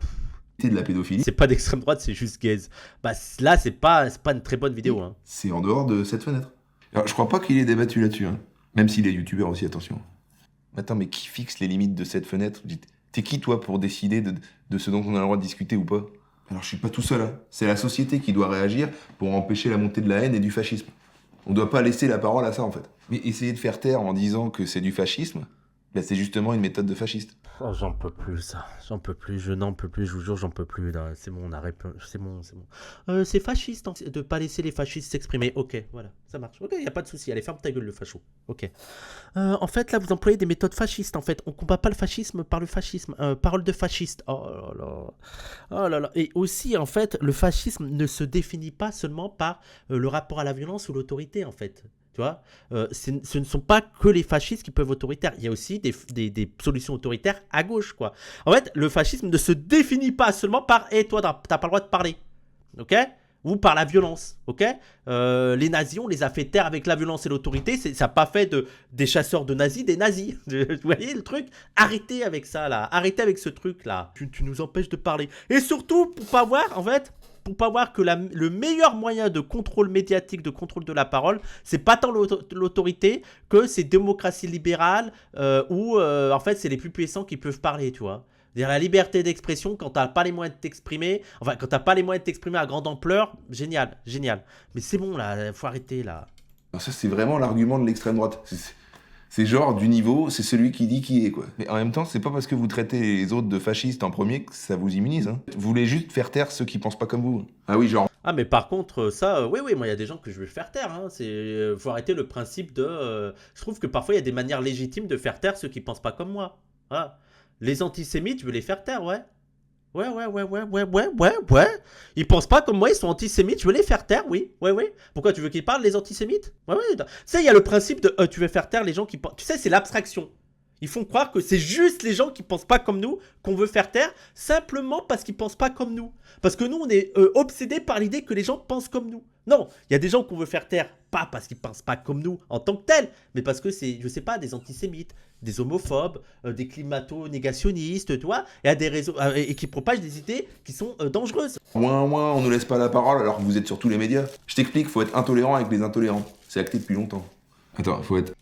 De la pédophilie. C'est pas d'extrême droite, c'est juste gaze. Bah là, c'est pas une très bonne vidéo. Hein. C'est en dehors de cette fenêtre. Alors, je crois pas qu'il ait débattu là-dessus, hein. Même s'il est youtubeur aussi, attention. Attends, mais qui fixe les limites de cette fenêtre? T'es qui, toi, pour décider de ce dont on a le droit de discuter ou pas? Alors, je suis pas tout seul, hein. C'est la société qui doit réagir pour empêcher la montée de la haine et du fascisme. On doit pas laisser la parole à ça, en fait. Mais essayer de faire taire en disant que c'est du fascisme, ben, c'est justement une méthode de fasciste. Oh, j'en peux plus, ça. J'en peux plus, je n'en peux plus, je vous jure, j'en peux plus. Là. C'est bon, on arrête. C'est bon. C'est fasciste hein, de pas laisser les fascistes s'exprimer. Ok, voilà, ça marche. Ok, y a pas de souci. Allez, ferme ta gueule, le facho. Ok. En fait, là, vous employez des méthodes fascistes. En fait, on combat pas le fascisme par le fascisme. Parole de fasciste. Oh là là. Oh là là. Et aussi, en fait, le fascisme ne se définit pas seulement par le rapport à la violence ou l'autorité, en fait. Tu vois, ce ne sont pas que les fascistes qui peuvent être autoritaires. Il y a aussi des solutions autoritaires à gauche, quoi. En fait, le fascisme ne se définit pas seulement par « Hey, toi, t'as pas le droit de parler. » Ok ? Ou par la violence. Ok ? Les nazis, on les a fait taire avec la violence et l'autorité. Ça n'a pas fait des chasseurs de nazis des nazis. Vous voyez le truc ? Arrêtez avec ça, là. Arrêtez avec ce truc-là. Tu nous empêches de parler. Et surtout, pour pas voir, en fait... Pour pas voir que le meilleur moyen de contrôle médiatique, de contrôle de la parole, c'est pas tant l'autorité que c'est démocratie libérale où en fait c'est les plus puissants qui peuvent parler, tu vois. C'est-à-dire la liberté d'expression quand t'as pas les moyens de t'exprimer, enfin quand t'as pas les moyens de t'exprimer à grande ampleur, génial. Mais c'est bon là, faut arrêter là. Alors ça c'est vraiment l'argument de l'extrême droite. C'est genre du niveau, c'est celui qui dit qui est, quoi. Mais en même temps, c'est pas parce que vous traitez les autres de fascistes en premier que ça vous immunise, hein. Vous voulez juste faire taire ceux qui pensent pas comme vous. Ah oui, genre... Ah mais par contre, ça, oui, moi il y a des gens que je vais faire taire, hein. Faut arrêter le principe de... je trouve que parfois il y a des manières légitimes de faire taire ceux qui pensent pas comme moi. Voilà. Les antisémites, je veux les faire taire, ouais. Ouais. Ils pensent pas comme moi, ils sont antisémites, je veux les faire taire, oui. Pourquoi tu veux qu'ils parlent, les antisémites? Ouais. Tu sais, il y a le principe de tu veux faire taire les gens qui pensent. Tu sais, c'est l'abstraction. Ils font croire que c'est juste les gens qui pensent pas comme nous qu'on veut faire taire, simplement parce qu'ils pensent pas comme nous. Parce que nous, on est obsédés par l'idée que les gens pensent comme nous. Non, il y a des gens qu'on veut faire taire, pas parce qu'ils pensent pas comme nous en tant que tels, mais parce que c'est, je sais pas, des antisémites, des homophobes, des climato-négationnistes, tu vois, et à des réseaux, et qui propagent des idées qui sont dangereuses. On nous laisse pas la parole alors que vous êtes sur tous les médias. Je t'explique, faut être intolérant avec les intolérants. C'est acté depuis longtemps. Attends, faut être...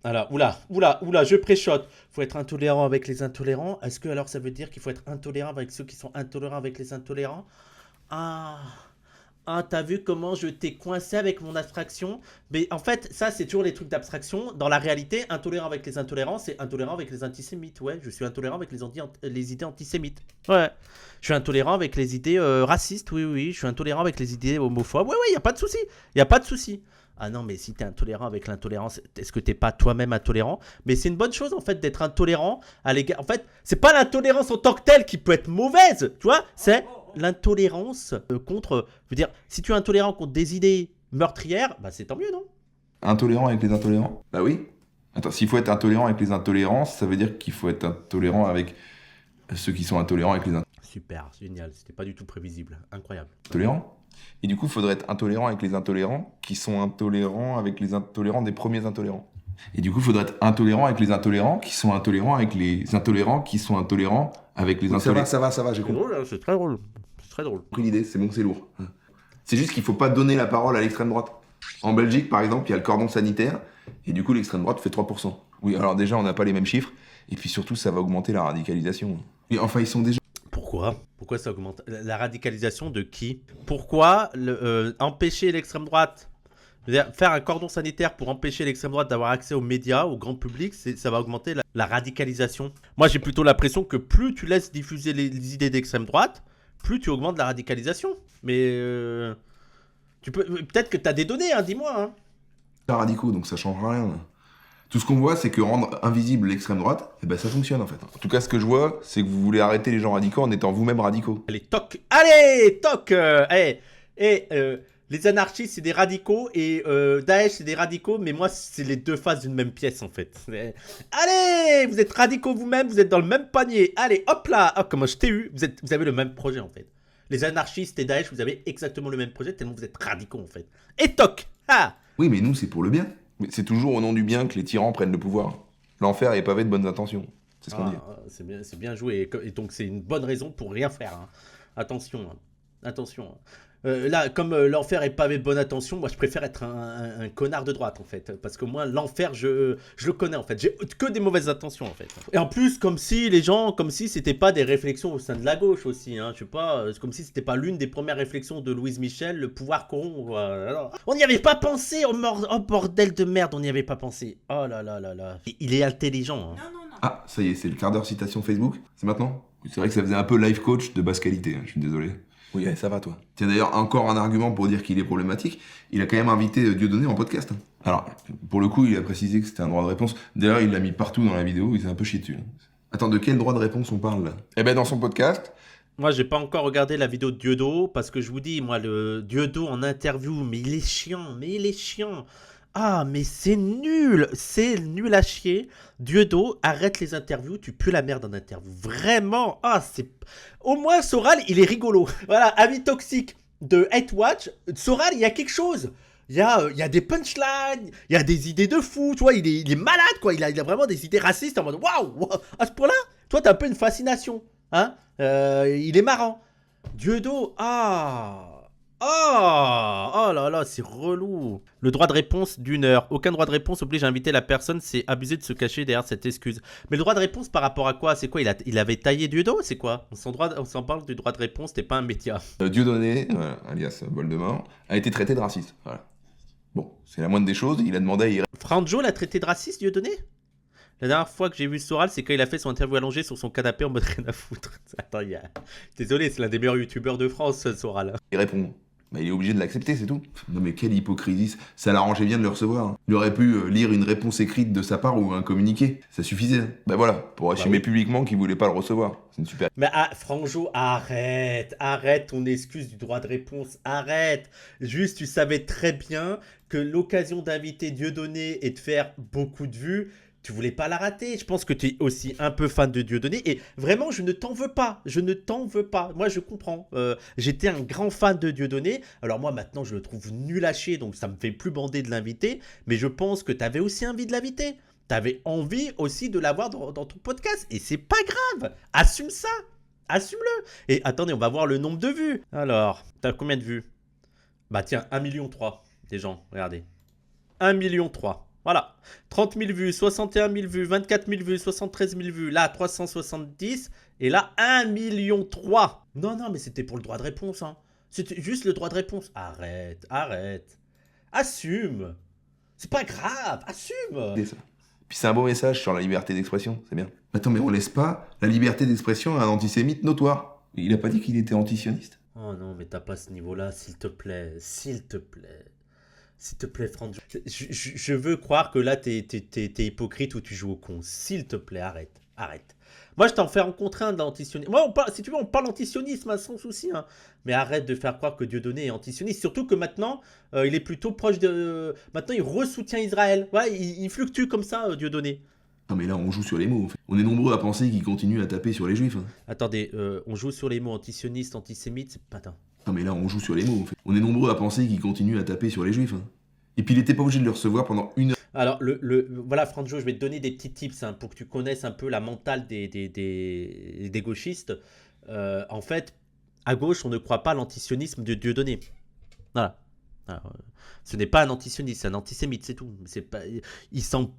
Alors, oula, je préchote. Faut être intolérant avec les intolérants. Est-ce que alors ça veut dire qu'il faut être intolérant avec ceux qui sont intolérants avec les intolérants? T'as vu comment je t'ai coincé avec mon abstraction? Mais en fait, ça, c'est toujours les trucs d'abstraction. Dans la réalité, intolérant avec les intolérants, c'est intolérant avec les antisémites. Ouais, je suis intolérant avec les idées antisémites. Ouais. Je suis intolérant avec les idées racistes. Oui. Je suis intolérant avec les idées homophobes. Ouais, y a pas de souci. Ah non, mais si t'es intolérant avec l'intolérance, est-ce que t'es pas toi-même intolérant? Mais c'est une bonne chose, en fait, d'être intolérant à l'égard... En fait, c'est pas l'intolérance en tant que telle qui peut être mauvaise, tu vois? C'est l'intolérance contre... Je veux dire, si tu es intolérant contre des idées meurtrières, bah c'est tant mieux, non? Intolérant avec les intolérants? Bah oui. Attends, s'il faut être intolérant avec les intolérants, ça veut dire qu'il faut être intolérant avec ceux qui sont intolérants avec les intolérants. Super, génial, c'était pas du tout prévisible, incroyable. Intolérant? Et du coup, il faudrait être intolérant avec les intolérants qui sont intolérants avec les intolérants des premiers intolérants. Et du coup, il faudrait être intolérant avec les intolérants qui sont intolérants avec les intolérants qui sont intolérants avec les intolérants. Ça va, j'ai compris. C'est très drôle. C'est très drôle. J'ai compris l'idée, c'est bon, c'est lourd. C'est juste qu'il faut pas donner la parole à l'extrême droite. En Belgique, par exemple, il y a le cordon sanitaire, et du coup, l'extrême droite fait 3%. Oui, alors déjà, on n'a pas les mêmes chiffres, et puis surtout, ça va augmenter la radicalisation. Et enfin, ils sont déjà... Pourquoi ça augmente? La radicalisation de qui? Pourquoi empêcher l'extrême droite? Faire un cordon sanitaire pour empêcher l'extrême droite d'avoir accès aux médias, au grand public, ça va augmenter la radicalisation. Moi, j'ai plutôt l'impression que plus tu laisses diffuser les idées d'extrême droite, plus tu augmentes la radicalisation. Mais peut-être que tu as des données, hein, dis-moi. Hein. Radicaux, donc ça ne changera rien. Tout ce qu'on voit, c'est que rendre invisible l'extrême droite, eh ben ça fonctionne en fait. En tout cas, ce que je vois, c'est que vous voulez arrêter les gens radicaux en étant vous-même radicaux. Allez, toc. Les anarchistes, c'est des radicaux et Daesh, c'est des radicaux, mais moi, c'est les deux faces d'une même pièce en fait. Allez, vous êtes radicaux vous-même, vous êtes dans le même panier. Allez, hop là, oh, comment je t'ai eu. Vous avez le même projet en fait. Les anarchistes et Daesh, vous avez exactement le même projet tellement vous êtes radicaux en fait. Et toc, ah. Oui, mais nous, c'est pour le bien. Mais c'est toujours au nom du bien que les tyrans prennent le pouvoir. L'enfer est pavé de bonnes intentions. C'est ce qu'on dit. C'est bien joué. Et donc, c'est une bonne raison pour rien faire. Hein. Attention. Hein. Attention. Là, comme l'enfer est pavé de bonne intention, moi, je préfère être un connard de droite, en fait. Parce que moi, l'enfer, je le connais, en fait. J'ai que des mauvaises intentions, en fait. Et en plus, comme si c'était pas des réflexions au sein de la gauche aussi. Hein. Je sais pas, comme si c'était pas l'une des premières réflexions de Louise Michel, le pouvoir corrompt. On n'y avait pas pensé, oh bordel de merde, on n'y avait pas pensé. Oh là là là là. Il est intelligent. Hein. Non. Ah, ça y est, c'est le quart d'heure citation Facebook. C'est maintenant? C'est vrai que ça faisait un peu life coach de basse qualité, hein, je suis désolé. Oui, allez, ça va toi. Tiens, d'ailleurs, encore un argument pour dire qu'il est problématique. Il a quand même invité Dieudonné en podcast. Hein. Alors, pour le coup, il a précisé que c'était un droit de réponse. D'ailleurs, il l'a mis partout dans la vidéo, il s'est un peu chié dessus. Hein. Attends, de quel droit de réponse on parle là? Eh ben, dans son podcast. Moi, j'ai pas encore regardé la vidéo de Dieudo, parce que je vous dis, moi, le Dieudo en interview, mais il est chiant. Ah, mais c'est nul à chier. Dieudo, arrête les interviews, tu pues la merde en interview. Vraiment, au moins, Soral, il est rigolo. Voilà, avis toxique de Hate Watch. Soral, il y a quelque chose. Il y a des punchlines, il y a des idées de fou, tu vois, il est malade, quoi. Il a vraiment des idées racistes en mode waouh, à ce point-là, toi, t'as un peu une fascination. Hein, il est marrant. Dieudo, oh là là, c'est relou. Le droit de réponse d'1 heure. Aucun droit de réponse oblige à inviter la personne, c'est abusé de se cacher derrière cette excuse. Mais le droit de réponse par rapport à quoi? C'est quoi, il avait taillé Dieudo? C'est quoi? On s'en parle du droit de réponse, t'es pas un média. Dieudonné, alias Voldemort, a été traité de raciste. Voilà. Bon, c'est la moindre des choses, il a demandé à y... Franjo l'a traité de raciste, Dieudonné? La dernière fois que j'ai vu Soral, c'est quand il a fait son interview allongé sur son canapé en mode rien à foutre. Attends, désolé, c'est l'un des meilleurs youtubeurs de France, Soral. Il répond. Bah, il est obligé de l'accepter, c'est tout. Non mais quelle hypocrisie, ça l'arrangeait bien de le recevoir. Il aurait pu lire une réponse écrite de sa part ou un communiqué, ça suffisait. Bah voilà, pour assumer publiquement qu'il voulait pas le recevoir. C'est une super... Mais Franjo, arrête ton excuse du droit de réponse, arrête. Juste, tu savais très bien que l'occasion d'inviter Dieudonné et de faire beaucoup de vues, tu voulais pas la rater. Je pense que tu es aussi un peu fan de Dieudonné. Et vraiment, je ne t'en veux pas. Moi, je comprends. J'étais un grand fan de Dieudonné. Alors moi, maintenant, je le trouve nul à chier. Donc, ça me fait plus bander de l'inviter. Mais je pense que tu avais aussi envie de l'inviter. Tu avais envie aussi de l'avoir dans ton podcast. Et c'est pas grave. Assume ça. Assume-le. Et attendez, on va voir le nombre de vues. Alors, t'as combien de vues? Bah tiens, 1,3 million des gens. Regardez. 1,3 million. Voilà, 30 000 vues, 61 000 vues, 24 000 vues, 73 000 vues, là 370, et là 1,3 million. Non, mais c'était pour le droit de réponse, hein. C'était juste le droit de réponse. Arrête. Assume. C'est pas grave, assume. Puis c'est un beau message sur la liberté d'expression, c'est bien. Attends, mais on laisse pas la liberté d'expression à un antisémite notoire. Il a pas dit qu'il était antisioniste? Oh non, mais t'as pas ce niveau-là, s'il te plaît. S'il te plaît, Franjo. Je veux croire que là, t'es hypocrite ou tu joues au con. S'il te plaît, arrête. Moi, je t'en fais rencontrer un d'antisioniste. Moi, si tu veux, on parle d'antisionisme, hein, sans souci. Hein. Mais arrête de faire croire que Dieudonné est antisioniste. Surtout que maintenant, il est plutôt proche de... Maintenant, il ressoutient Israël. Ouais, il fluctue comme ça, Dieudonné. Non mais là, on joue sur les mots, en fait. On est nombreux à penser qu'il continue à taper sur les juifs. Hein. Attendez, on joue sur les mots antisioniste, antisémite, c'est pas... Non mais là, on joue sur les mots, en fait. On est nombreux à penser qu'il continue à taper sur les juifs. Hein. Et puis il était pas obligé de le recevoir pendant 1 heure. Alors, voilà, Franjo, je vais te donner des petits tips hein, pour que tu connaisses un peu la mentale des gauchistes. En fait, à gauche, on ne croit pas à l'antisionisme de Dieudonné. Voilà. Alors, ce n'est pas un antisioniste, c'est un antisémite, c'est tout. C'est pas, il s'en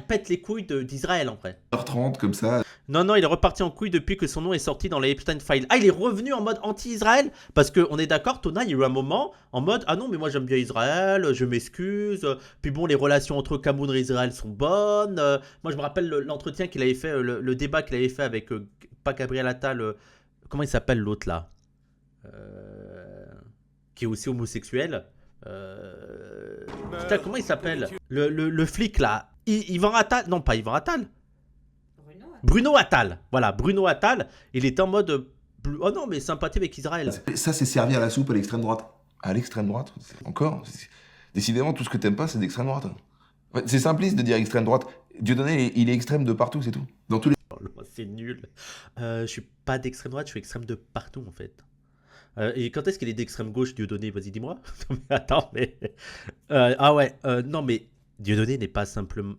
pète les couilles d'Israël, en vrai. 1h30, comme ça. Non, il est reparti en couille depuis que son nom est sorti dans les Epstein Files. Ah, il est revenu en mode anti-Israël? Parce qu'on est d'accord, Tona, il y a eu un moment en mode ah non, mais moi j'aime bien Israël, je m'excuse. Puis bon, les relations entre Cameroun et Israël sont bonnes. Moi, je me rappelle l'entretien qu'il avait fait, le débat qu'il avait fait avec, pas Gabriel Attal, comment il s'appelle l'autre là qui est aussi homosexuel. Putain, comment il s'appelle le flic là Yvan Attal? Non, pas Yvan Attal. Bruno Attal. Voilà, Bruno Attal. Il est en mode oh non, mais sympathie avec Israël. Ça, c'est servir la soupe à l'extrême droite. À l'extrême droite, encore. Décidément, tout ce que t'aimes pas, c'est d'extrême droite. Ouais, c'est simpliste de dire extrême droite. Dieudonné, il est extrême de partout, c'est tout. Dans tous les... Oh là, c'est nul. Je suis pas d'extrême droite, je suis extrême de partout en fait. Et quand est-ce qu'il est d'extrême gauche, Dieudonné? Vas-y, dis-moi. Non, mais attends, mais. Ah ouais, non, mais Dieudonné n'est pas simplement.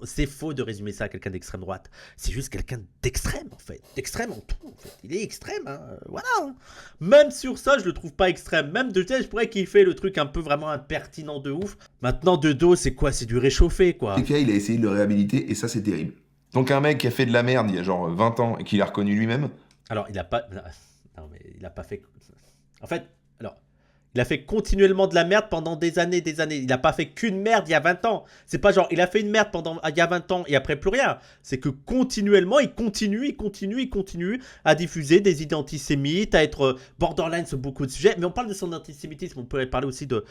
C'est faux de résumer ça à quelqu'un d'extrême droite. C'est juste quelqu'un d'extrême, en fait. D'extrême en tout, en fait. Il est extrême, hein. Voilà. Hein. Même sur ça, je le trouve pas extrême. Même de je pourrais kiffer le truc un peu vraiment impertinent de ouf. Maintenant, de dos, c'est quoi? C'est du réchauffé, quoi. cas, il a essayé de le réhabiliter et ça, c'est terrible. Donc, un mec qui a fait de la merde il y a genre 20 ans et qui l'a reconnu lui-même. Alors, il a pas. Non, mais il a pas fait. En fait, alors. Il a fait continuellement de la merde pendant des années, des années. Il n'a pas fait qu'une merde il y a 20 ans. C'est pas genre, il a fait une merde pendant il y a 20 ans et après plus rien. C'est que continuellement, il continue à diffuser des idées antisémites, à être borderline sur beaucoup de sujets. Mais on parle de son antisémitisme, on pourrait parler aussi de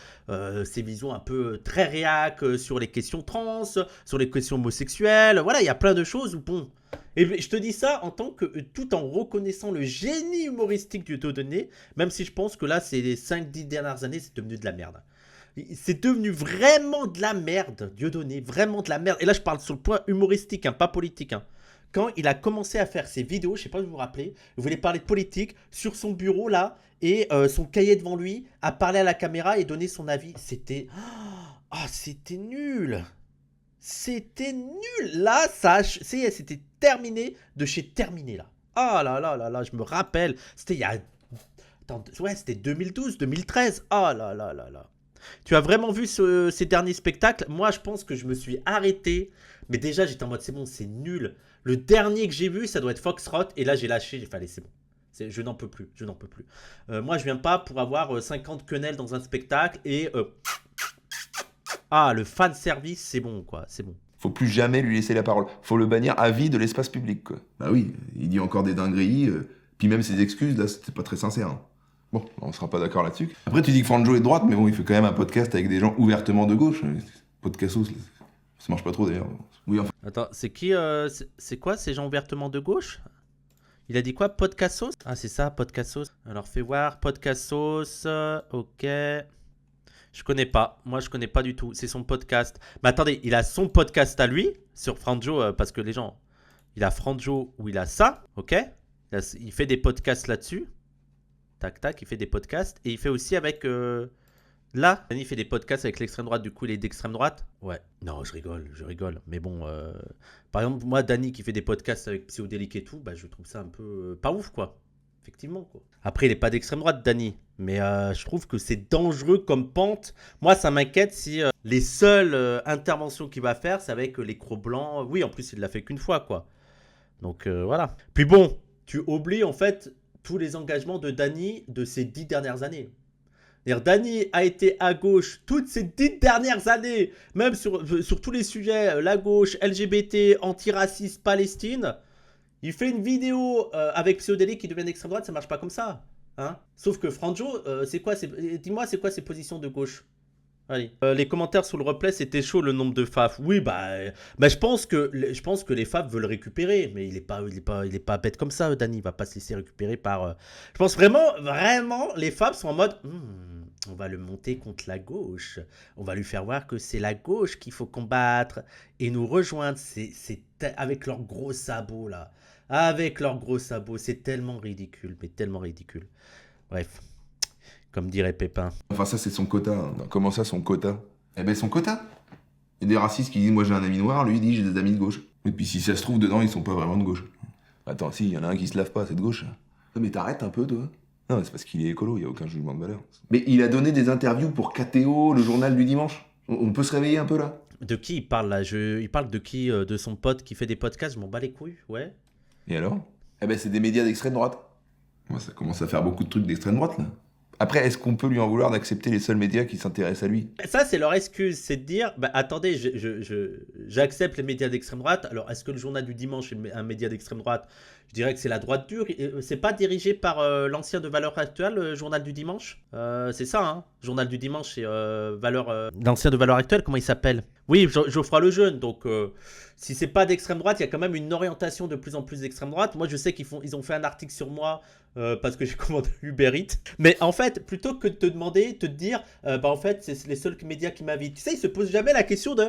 ses visions un peu très réac sur les questions trans, sur les questions homosexuelles. Voilà, il y a plein de choses où, bon... Et je te dis ça en tant que, tout en reconnaissant le génie humoristique du Dieudonné, même si je pense que là, ces 5-10 dernières années, c'est devenu de la merde. C'est devenu vraiment de la merde, Dieudonné, vraiment de la merde. Et là, je parle sur le point humoristique, hein, pas politique. Hein. Quand il a commencé à faire ses vidéos, je sais pas si vous vous rappelez, il voulait parler de politique sur son bureau là, et son cahier devant lui, à parler à la caméra et donner son avis. C'était... Ah, c'était nul. C'était nul. Là, ça, c'était terminé de chez Terminé, là. Ah là là là là, je me rappelle. C'était il y a... Attends, ouais, c'était 2012, 2013. Ah là là là là. Tu as vraiment vu ces derniers spectacles? Moi, je pense que je me suis arrêté. Mais déjà, j'étais en mode, c'est bon, c'est nul. Le dernier que j'ai vu, ça doit être Foxtrot. Et là, j'ai lâché. J'ai fait, allez, c'est bon. Je n'en peux plus. Je n'en peux plus. Moi, je viens pas pour avoir 50 quenelles dans un spectacle et... Ah, le fan service, c'est bon, quoi. C'est bon. Faut plus jamais lui laisser la parole. Faut le bannir à vie de l'espace public, quoi. Bah oui, il dit encore des dingueries, puis même ses excuses, là, c'était pas très sincère. Hein. Bon, on sera pas d'accord là-dessus. Après, tu dis que Franjo est de droite, mais bon, il fait quand même un podcast avec des gens ouvertement de gauche. Podcastos, ça marche pas trop d'ailleurs. Oui, enfin. Attends, c'est qui c'est quoi ces gens ouvertement de gauche? Il a dit quoi? Podcastos? Ah, c'est ça, Podcastos. Alors, fais voir, Podcastos, ok... Je connais pas. Moi, je connais pas du tout. C'est son podcast. Mais attendez, il a son podcast à lui sur Franjo parce que les gens, il a Franjo où il a ça, ok? Il fait des podcasts là-dessus. Tac, tac, il fait des podcasts. Et il fait aussi avec... Là, Dany fait des podcasts avec l'extrême droite. Du coup, il est d'extrême droite. Ouais. Non, je rigole. Mais bon, par exemple, moi, Dany qui fait des podcasts avec Psychodélique et tout, bah, je trouve ça un peu pas ouf, quoi. Effectivement, quoi. Après, il n'est pas d'extrême droite, Dany. Mais je trouve que c'est dangereux comme pente. Moi, ça m'inquiète si les seules interventions qu'il va faire, c'est avec les crocs blancs. Oui, en plus, il l'a fait qu'une fois, quoi. Donc, voilà. Puis bon, tu oublies, en fait, tous les engagements de Dany de ces 10 dernières années. C'est-à-dire, Dany a été à gauche toutes ces 10 dernières années. Même sur tous les sujets, la gauche, LGBT, antiraciste, Palestine. Il fait une vidéo avec Psychodélique qui devient d'extrême droite, ça marche pas comme ça. Hein, sauf que Franjo, dis-moi, c'est quoi ses positions de gauche? Allez. Les commentaires sous le replay, c'était chaud le nombre de faf. Oui, je pense que les faf veulent récupérer, mais il est pas bête comme ça, Dany. Il va pas se laisser récupérer par. Je pense vraiment, les faf sont en mode, on va le monter contre la gauche. On va lui faire voir que c'est la gauche qu'il faut combattre et nous rejoindre. C'est avec leurs gros sabots là. Avec leurs gros sabots, c'est tellement ridicule, mais tellement ridicule. Bref, comme dirait Pépin. Enfin, ça, c'est son quota. Hein. Comment ça, son quota? Eh ben, son quota. Il y a des racistes qui disent, moi, j'ai un ami noir, lui, il dit, j'ai des amis de gauche. Et puis, si ça se trouve, dedans, ils sont pas vraiment de gauche. Attends, si, il y en a un qui se lave pas, c'est de gauche. Non, mais t'arrêtes un peu, toi. Non, c'est parce qu'il est écolo, il y a aucun jugement de valeur. Mais il a donné des interviews pour KTO, le journal du dimanche. On peut se réveiller un peu, là? De qui il parle, là? Il parle de qui? De son pote qui fait des podcasts? Je m'en bats les couilles, ouais. Et alors? Eh ben, c'est des médias d'extrême droite. Moi, ça commence à faire beaucoup de trucs d'extrême droite, là. Après, est-ce qu'on peut lui en vouloir d'accepter les seuls médias qui s'intéressent à lui? Ça, c'est leur excuse, c'est de dire, bah, attendez, j'accepte les médias d'extrême droite. Alors, est-ce que le journal du dimanche est un média d'extrême droite? Je dirais que c'est la droite dure. C'est pas dirigé par l'ancien de Valeurs Actuelles, le journal du dimanche. C'est ça, hein. Journal du dimanche, c'est l'ancien de Valeurs Actuelles, comment il s'appelle? Oui, Geoffroy Lejeune, donc si c'est pas d'extrême droite, il y a quand même une orientation de plus en plus d'extrême droite. Moi, je sais ils ont fait un article sur moi parce que j'ai commandé Uber Eats. Mais en fait, plutôt que de te dire, en fait, c'est les seuls médias qui m'invitent. Tu sais, ils se posent jamais la question de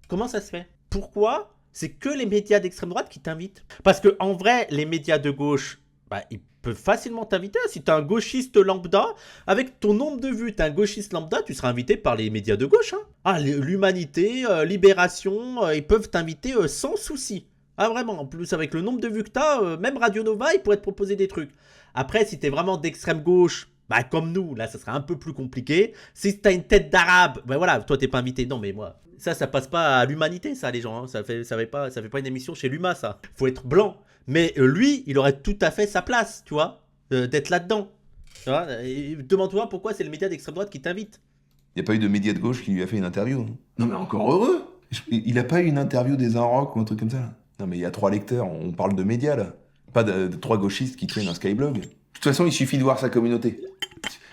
comment ça se fait. Pourquoi c'est que les médias d'extrême droite qui t'invitent? Parce que en vrai, les médias de gauche, ils peuvent facilement t'inviter. Si t'es un gauchiste lambda, avec ton nombre de vues, t'es un gauchiste lambda, tu seras invité par les médias de gauche. Hein. Ah, l'Humanité, Libération, ils peuvent t'inviter sans souci. Ah vraiment, en plus avec le nombre de vues que t'as, même Radio Nova, ils pourraient te proposer des trucs. Après, si t'es vraiment d'extrême gauche, comme nous, là, ça serait un peu plus compliqué. Si t'as une tête d'arabe, voilà, toi t'es pas invité. Non mais moi, ça passe pas à l'Humanité, ça, les gens. Hein. Ça fait pas une émission chez l'Huma, ça. Faut être blanc. Mais lui, il aurait tout à fait sa place, tu vois, d'être là-dedans. Tu vois, demande-toi pourquoi c'est le média d'extrême droite qui t'invite. Il n'y a pas eu de média de gauche qui lui a fait une interview. Non mais encore heureux. Il a pas eu une interview des Inrocks ou un truc comme ça. Non mais il y a 3 lecteurs, on parle de médias là. Pas de 3 gauchistes qui tiennent un Skyblog. De toute façon, il suffit de voir sa communauté.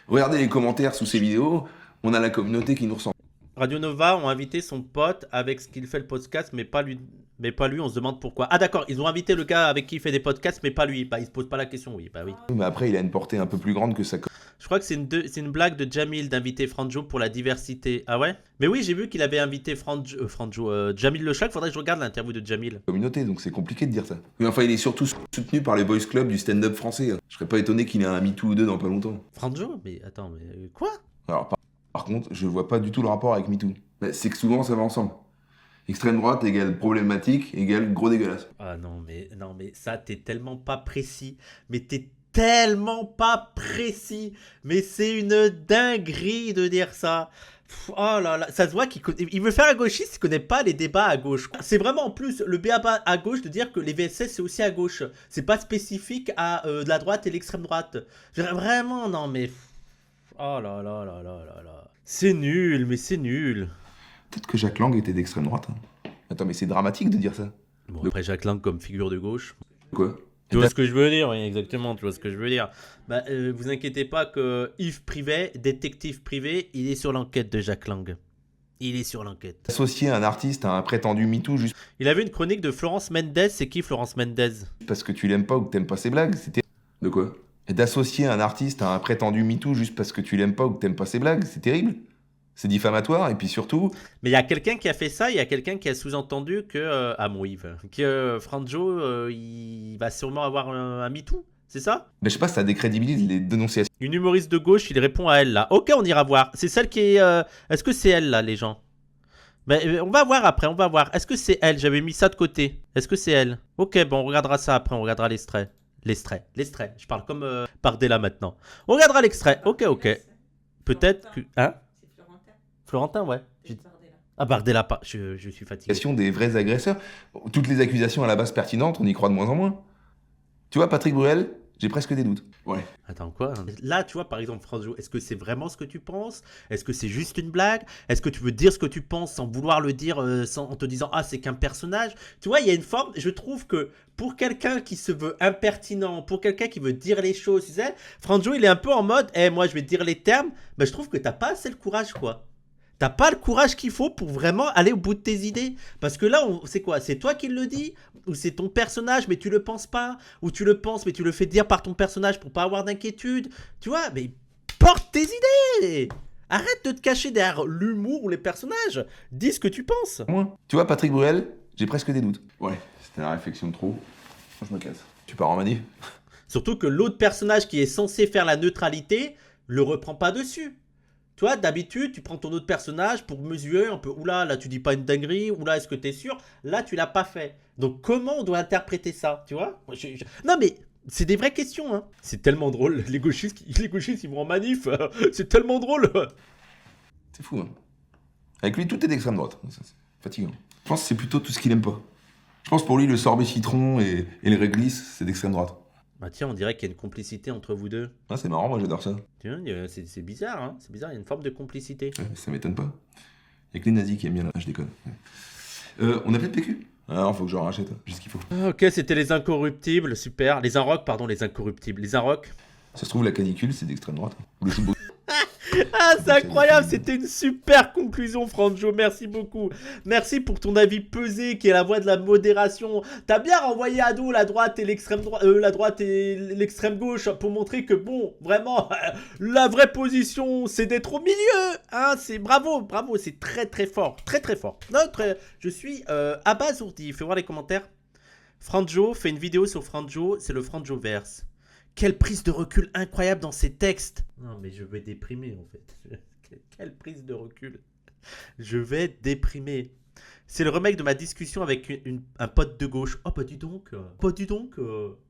Regardez les commentaires sous ses vidéos, on a la communauté qui nous ressemble. Radio Nova ont invité son pote avec ce qu'il fait le podcast, mais pas lui, on se demande pourquoi. Ah d'accord, ils ont invité le gars avec qui il fait des podcasts, mais pas lui. Il se pose pas la question, oui. Mais après, il a une portée un peu plus grande que ça. Je crois que c'est une blague de Jamil d'inviter Franjo pour la diversité. Ah ouais? Mais oui, j'ai vu qu'il avait invité Jamil Le Chat. Faudrait que je regarde l'interview de Jamil. Communauté, donc c'est compliqué de dire ça. Mais enfin, il est surtout soutenu par les boys club du stand-up français. Je serais pas étonné qu'il ait un MeToo ou deux dans pas longtemps. Franjo? Mais attends, mais quoi? Alors, par contre, je vois pas du tout le rapport avec MeToo. C'est que souvent, ça va ensemble. Extrême droite égale problématique égale gros dégueulasse. Ah non, mais ça, t'es tellement pas précis. Mais t'es tellement pas précis. Mais c'est une dinguerie de dire ça. Oh là là, ça se voit qu'il veut faire un gauchiste, il connaît pas les débats à gauche. C'est vraiment en plus le béaba à gauche de dire que les VSS c'est aussi à gauche. C'est pas spécifique à de la droite et l'extrême droite. Vraiment, non mais... Oh là là là là là là. C'est nul, mais c'est nul. Peut-être que Jack Lang était d'extrême droite. Hein. Attends, mais c'est dramatique de dire ça. Bon, après Jack Lang comme figure de gauche. Quoi? Tu vois ce que je veux dire? Oui, exactement, tu vois ce que je veux dire. Vous inquiétez pas que Yves Privet, détective privé, il est sur l'enquête de Jack Lang. Il est sur l'enquête. Associer un artiste à un prétendu MeToo juste... Il avait une chronique de Florence Mendez. C'est qui Florence Mendez? Parce que tu l'aimes pas ou que t'aimes pas ses blagues, c'était... De quoi? Et d'associer un artiste à un prétendu MeToo juste parce que tu l'aimes pas ou que t'aimes pas ses blagues, c'est terrible. C'est diffamatoire, et puis surtout... Mais il y a quelqu'un qui a fait ça, il y a quelqu'un qui a sous-entendu que... que Franjo, il va sûrement avoir un MeToo, c'est ça? Mais je sais pas, ça décrédibilise les dénonciations. Une humoriste de gauche, il répond à elle, là. Ok, on ira voir. C'est celle qui est... Est-ce que c'est elle, là, les gens? On va voir après, on va voir. Est-ce que c'est elle? J'avais mis ça de côté. Est-ce que c'est elle? Ok, bon, on regardera ça après, on regardera l'extrait. L'extrait. Je parle comme Bardella maintenant. On regardera l'extrait. Ok. Peut-être que... Hein? Florentin, ouais. Ah, Bardella, pas. Je suis fatigué. Des vrais agresseurs. Toutes les accusations à la base pertinentes, on y croit de moins en moins. Tu vois, Patrick Bruel, j'ai presque des doutes. Ouais. Attends, quoi? Là, tu vois, par exemple, Franjo, est-ce que c'est vraiment ce que tu penses? Est-ce que c'est juste une blague? Est-ce que tu veux dire ce que tu penses sans vouloir le dire, en te disant « Ah, c'est qu'un personnage ?» Tu vois, il y a une forme... Je trouve que pour quelqu'un qui se veut impertinent, pour quelqu'un qui veut dire les choses, tu sais, Franjo, il est un peu en mode « moi, je vais te dire les termes. » Je trouve que t'as pas assez le courage, quoi. T'as pas le courage qu'il faut pour vraiment aller au bout de tes idées. Parce que là, c'est quoi? C'est toi qui le dis? Ou c'est ton personnage, mais tu le penses pas? Ou tu le penses, mais tu le fais dire par ton personnage pour pas avoir d'inquiétude? Tu vois, mais porte tes idées! Arrête de te cacher derrière l'humour ou les personnages. Dis ce que tu penses. Moi, tu vois, Patrick Bruel, j'ai presque des doutes. Ouais, c'était la réflexion de trop. Je me casse. Tu pars en manif? Surtout que l'autre personnage qui est censé faire la neutralité le reprend pas dessus. Tu vois, d'habitude, tu prends ton autre personnage pour mesurer un peu. Oula, là, tu dis pas une dinguerie. Oula, est-ce que t'es sûr? Là, tu l'as pas fait. Donc, comment on doit interpréter ça? Tu vois? Non, mais c'est des vraies questions. Hein. C'est tellement drôle. Les gauchistes, ils vont en manif. C'est tellement drôle. C'est fou, hein. Avec lui, tout est d'extrême droite. C'est fatigant. Je pense que c'est plutôt tout ce qu'il aime pas. Je pense pour lui, le sorbet citron et le réglisse, c'est d'extrême droite. Bah tiens, on dirait qu'il y a une complicité entre vous deux. Ah, c'est marrant, moi j'adore ça. Tiens, c'est bizarre, hein. C'est bizarre, il y a une forme de complicité. Ouais, ça m'étonne pas. Il y a que les nazis qui aiment bien là. Je déconne. On a plus de PQ? Alors, faut que j'en rachète, juste ce qu'il faut. Ok, c'était les incorruptibles, super. Les Inrocks, pardon, les incorruptibles. Les Inrocks. Ça se trouve, la canicule, c'est d'extrême droite. Ou le football. Ah, c'est incroyable, c'était une super conclusion, Franjo, merci beaucoup. Merci pour ton avis pesé, qui est la voix de la modération. T'as bien renvoyé à dos la droite et l'extrême droite, la droite et l'extrême gauche, pour montrer que, bon, vraiment, la vraie position, c'est d'être au milieu. Hein, c'est bravo, bravo, c'est très très fort, très très fort. Je suis abasourdi, fais voir les commentaires. Franjo fait une vidéo sur Franjo, c'est le Franjoverse. Quelle prise de recul incroyable dans ses textes. Non mais je vais déprimer en fait. Quelle prise de recul. Je vais déprimer. C'est le remake de ma discussion avec un pote de gauche. Oh bah dis donc.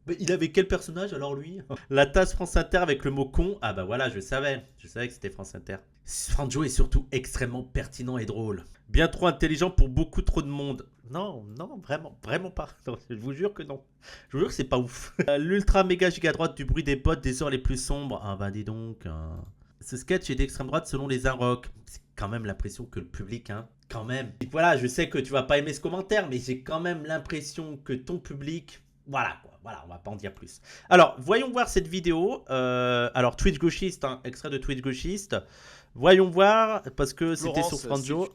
Mais il avait quel personnage alors lui? La tasse France Inter avec le mot con. Ah bah voilà, je savais. Je savais que c'était France Inter. Franjo est surtout extrêmement pertinent et drôle. Bien trop intelligent pour beaucoup trop de monde. Non, non, vraiment pas. Non, je vous jure que non. Je vous jure que c'est pas ouf. L'ultra méga giga droite du bruit des potes des heures les plus sombres. Ah bah dis donc. Ce sketch est d'extrême droite selon les Inrocks. C'est quand même l'impression que le public, hein, quand même. Et voilà, je sais que tu vas pas aimer ce commentaire, mais j'ai quand même l'impression que ton public... Voilà, quoi. Voilà, on va pas en dire plus. Alors, voyons voir cette vidéo. Alors, Twitch gauchiste, hein, extrait de Twitch gauchiste. Voyons voir, parce que c'était sur Franjo.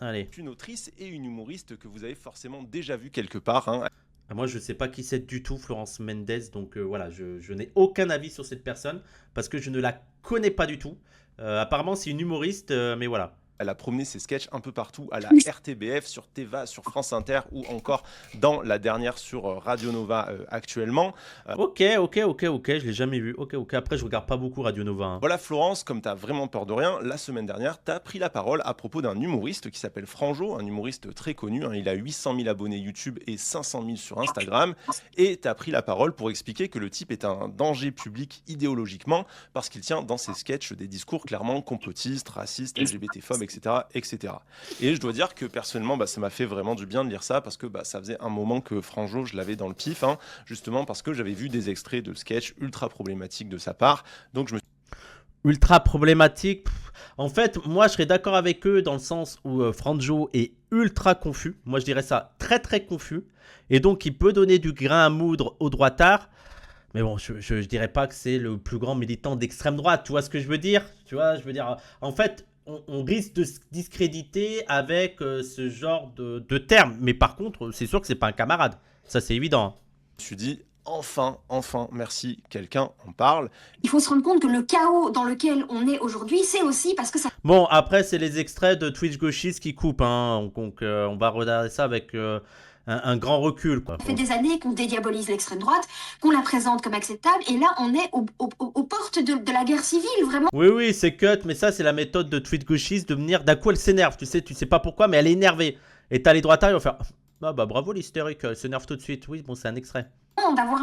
Allez. Une autrice et une humoriste que vous avez forcément déjà vu quelque part. Hein. Moi, je sais pas qui c'est du tout, Florence Mendes. Donc voilà, je n'ai aucun avis sur cette personne parce que je ne la connais pas du tout. Apparemment, c'est une humoriste, mais voilà. Elle a promené ses sketchs un peu partout, à la RTBF, sur Teva, sur France Inter ou encore dans la dernière sur Radio Nova actuellement. Ok, je l'ai jamais vu. Ok, après je regarde pas beaucoup Radio Nova. Hein. Voilà Florence, comme t'as vraiment peur de rien, la semaine dernière, t'as pris la parole à propos d'un humoriste qui s'appelle Franjo, un humoriste très connu. Hein, il a 800 000 abonnés YouTube et 500 000 sur Instagram. Et t'as pris la parole pour expliquer que le type est un danger public idéologiquement parce qu'il tient dans ses sketchs des discours clairement complotistes, racistes, LGBT-phobes, etc., etc. Et je dois dire que personnellement, ça m'a fait vraiment du bien de lire ça parce que ça faisait un moment que Franjo, je l'avais dans le pif, hein, justement parce que j'avais vu des extraits de sketchs ultra problématiques de sa part. Donc je me ultra problématique. En fait, moi, je serais d'accord avec eux dans le sens où Franjo est ultra confus. Moi, je dirais ça très, très confus. Et donc, il peut donner du grain à moudre aux droitards. Mais bon, je dirais pas que c'est le plus grand militant d'extrême droite. Tu vois ce que je veux dire? Tu vois, je veux dire, en fait... On risque de se discréditer avec ce genre de termes. Mais par contre, c'est sûr que c'est pas un camarade. Ça, c'est évident. Je me suis dit, enfin, merci, quelqu'un en parle. Il faut se rendre compte que le chaos dans lequel on est aujourd'hui, c'est aussi parce que ça... Bon, après, c'est les extraits de Twitch gauchiste qui coupent. Hein. Donc, on va regarder ça avec... un grand recul, quoi. Ça fait des années qu'on dédiabolise l'extrême droite, qu'on la présente comme acceptable, et là, on est aux portes de la guerre civile, vraiment. Oui, c'est cut, mais ça, c'est la méthode de tweet gauchiste de venir... D'un coup, elle s'énerve, tu sais pas pourquoi, mais elle est énervée. Et t'as les droitards, ils vont faire... Ah bah bravo l'hystérique, elle s'énerve tout de suite. Oui, bon, c'est un extrait. D'avoir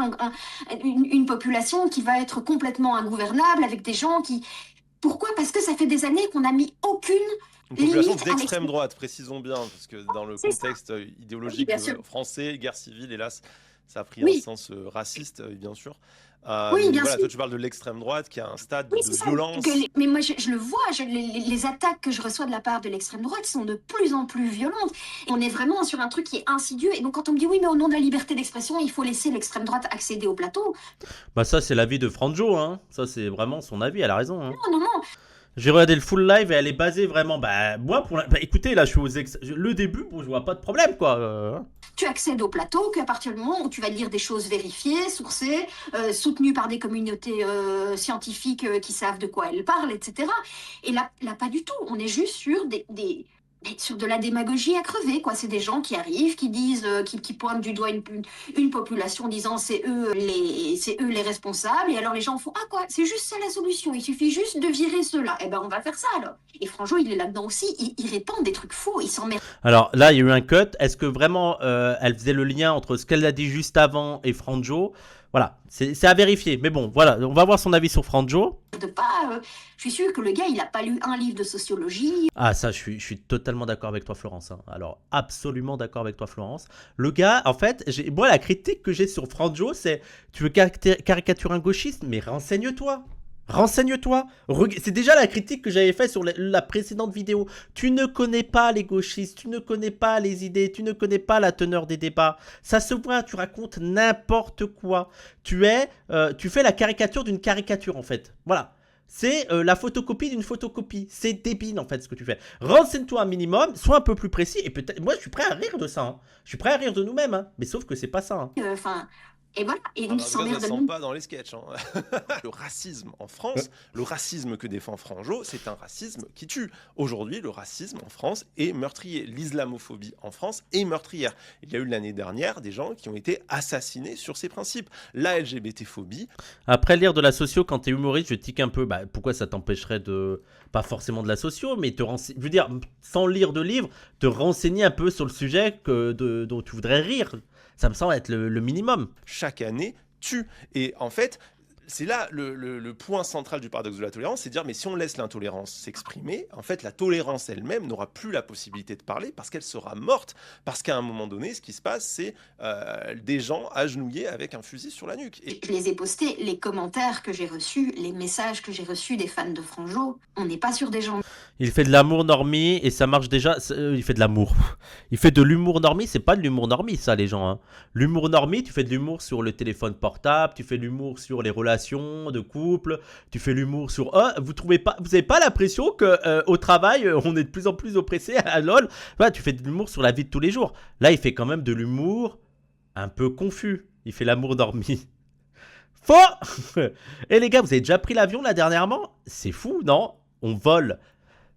une population qui va être complètement ingouvernable, avec des gens qui... Pourquoi? Parce que ça fait des années qu'on n'a mis aucune... Une population d'extrême droite, précisons bien, parce que dans le contexte idéologique français, guerre civile, hélas, ça a pris un sens raciste, bien sûr. Oui, bien voilà, sûr. toi tu parles de l'extrême droite qui a un stade de violence. Mais moi je le vois, les attaques que je reçois de la part de l'extrême droite sont de plus en plus violentes. Et on est vraiment sur un truc qui est insidieux. Et donc quand on me dit oui, mais au nom de la liberté d'expression, il faut laisser l'extrême droite accéder au plateau. Bah ça c'est l'avis de Franjo, hein. Ça c'est vraiment son avis, elle a raison. Hein. Non. J'ai regardé le full live et elle est basée vraiment. Moi, écoutez, là, je suis le début, bon, je vois pas de problème, quoi. Tu accèdes au plateau qu'à partir du moment où tu vas dire des choses vérifiées, sourcées, soutenues par des communautés scientifiques qui savent de quoi elles parlent, etc. Et là, pas du tout. On est juste sur sur de la démagogie à crever, quoi. C'est des gens qui arrivent, qui disent, qui pointent du doigt une population, disant c'est eux les responsables. Et alors les gens font quoi, c'est juste ça la solution. Il suffit juste de virer ceux-là. Eh ben on va faire ça alors. Et Franjo il est là-dedans aussi. Il répand des trucs faux. Il s'emmerde. Alors là il y a eu un cut. Est-ce que vraiment elle faisait le lien entre ce qu'elle a dit juste avant et Franjo? Voilà, c'est à vérifier. Mais bon, voilà, on va voir son avis sur Franjo. Je suis sûr que le gars, il n'a pas lu un livre de sociologie. Ah ça, je suis totalement d'accord avec toi, Florence. Hein. Alors, absolument d'accord avec toi, Florence. Le gars, en fait, moi, la critique que j'ai sur Franjo, c'est tu veux caricaturer un gauchiste, mais renseigne-toi. Renseigne-toi. C'est déjà la critique que j'avais faite sur la précédente vidéo. Tu ne connais pas les gauchistes, tu ne connais pas les idées, tu ne connais pas la teneur des débats. Ça se voit, tu racontes n'importe quoi. Tu fais la caricature d'une caricature, en fait. Voilà. c'est la photocopie d'une photocopie. C'est débile en fait ce que tu fais. Renseigne-toi un minimum, sois un peu plus précis et peut-être. Moi je suis prêt à rire de ça. Hein. Je suis prêt à rire de nous-mêmes, hein. Mais sauf que c'est pas ça. Hein. Enfin, et voilà. Et Ah donc, bah, ils en tout cas, s'emmerdent ça de sent nous. pas dans les sketchs. Hein. Le racisme en France, le racisme que défend Franjo, c'est un racisme qui tue. Aujourd'hui, le racisme en France est meurtrier. L'islamophobie en France est meurtrière. Il y a eu l'année dernière des gens qui ont été assassinés sur ces principes. La LGBT-phobie. Après lire de la socio, quand t'es humoriste, je tique un peu. Bah, pourquoi ça t'empêcherait de. Pas forcément de la socio, mais te renseigner. Je veux dire, sans lire de livre, te renseigner un peu sur le sujet dont tu voudrais rire. Ça me semble être le minimum. Chaque année tue. Et en fait, c'est là le point central du paradoxe de la tolérance, c'est de dire, mais si on laisse l'intolérance s'exprimer, en fait, la tolérance elle-même n'aura plus la possibilité de parler parce qu'elle sera morte. Parce qu'à un moment donné, ce qui se passe, c'est des gens agenouillés avec un fusil sur la nuque. Et Je les ai postés, les commentaires que j'ai reçus, les messages que j'ai reçus des fans de Franjo. On n'est pas sur des gens Il fait de l'amour normie et ça marche déjà. Il fait de l'amour. Il fait de l'humour normie. C'est pas de l'humour normie, ça, les gens. Hein. L'humour normie, tu fais de l'humour sur le téléphone portable, tu fais de l'humour sur les relations de couple, tu fais l'humour sur. Oh, vous avez pas l'impression que au travail, on est de plus en plus oppressé à LOL. Voilà, tu fais de l'humour sur la vie de tous les jours. Là, il fait quand même de l'humour un peu confus. Il fait l'amour normie. Faux. Et les gars, vous avez déjà pris l'avion là dernièrement? C'est fou, non? On vole.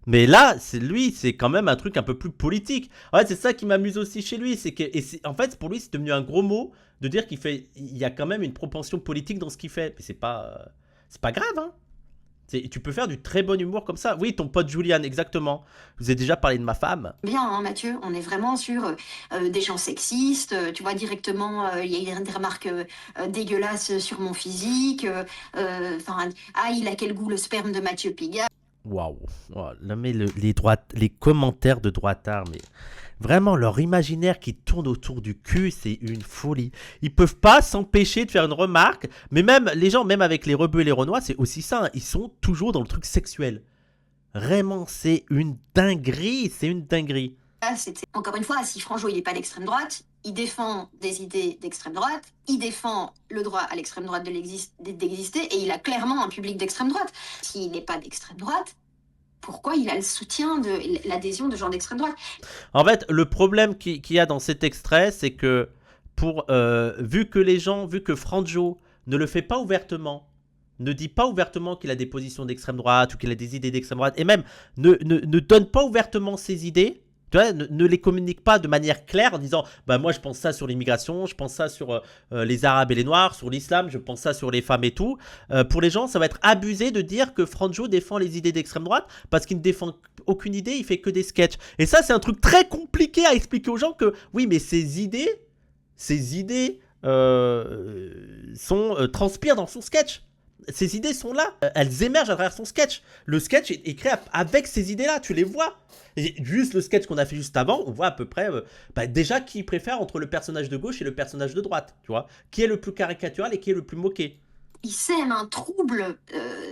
Mais là, c'est quand même un truc un peu plus politique. En fait, c'est ça qui m'amuse aussi chez lui. En fait, pour lui, c'est devenu un gros mot de dire il y a quand même une propension politique dans ce qu'il fait. Mais c'est pas grave, hein. Tu peux faire du très bon humour comme ça. Oui, ton pote Julian, exactement. Je vous ai déjà parlé de ma femme. bien, hein, Mathieu. On est vraiment sur des gens sexistes. Tu vois, directement, il y a des remarques dégueulasses sur mon physique. Enfin, il a quel goût le sperme de Mathieu Pigalle. Waouh. Oh, là, mais les commentaires de droitards, mais vraiment, leur imaginaire qui tourne autour du cul, c'est une folie. Ils peuvent pas s'empêcher de faire une remarque, mais même les gens, même avec les rebeux et les renois, c'est aussi ça. Hein, ils sont toujours dans le truc sexuel. Vraiment, c'est une dinguerie. C'est une dinguerie. Encore une fois, si Franjo il n'est pas d'extrême droite, il défend des idées d'extrême droite, il défend le droit à l'extrême droite d'exister, et il a clairement un public d'extrême droite. S'il n'est pas d'extrême droite, pourquoi il a le soutien l'adhésion de gens d'extrême droite? En fait, le problème qu'il y a dans cet extrait, c'est que vu que Franjo ne le fait pas ouvertement, ne dit pas ouvertement qu'il a des positions d'extrême droite ou qu'il a des idées d'extrême droite, et même ne donne pas ouvertement ses idées, tu vois, ne les communique pas de manière claire en disant bah moi je pense ça sur l'immigration, je pense ça sur les Arabes et les Noirs, sur l'islam, je pense ça sur les femmes et tout. Pour les gens, ça va être abusé de dire que Franjo défend les idées d'extrême droite parce qu'il ne défend aucune idée, il fait que des sketchs. Et ça, c'est un truc très compliqué à expliquer aux gens que oui, mais ces idées transpirent dans son sketch. Ces idées sont là, elles émergent à travers son sketch. Le sketch est créé avec ces idées-là, tu les vois. Et juste le sketch qu'on a fait juste avant, on voit à peu près déjà qui préfère entre le personnage de gauche et le personnage de droite, tu vois. Qui est le plus caricatural et qui est le plus moqué. Il sème un trouble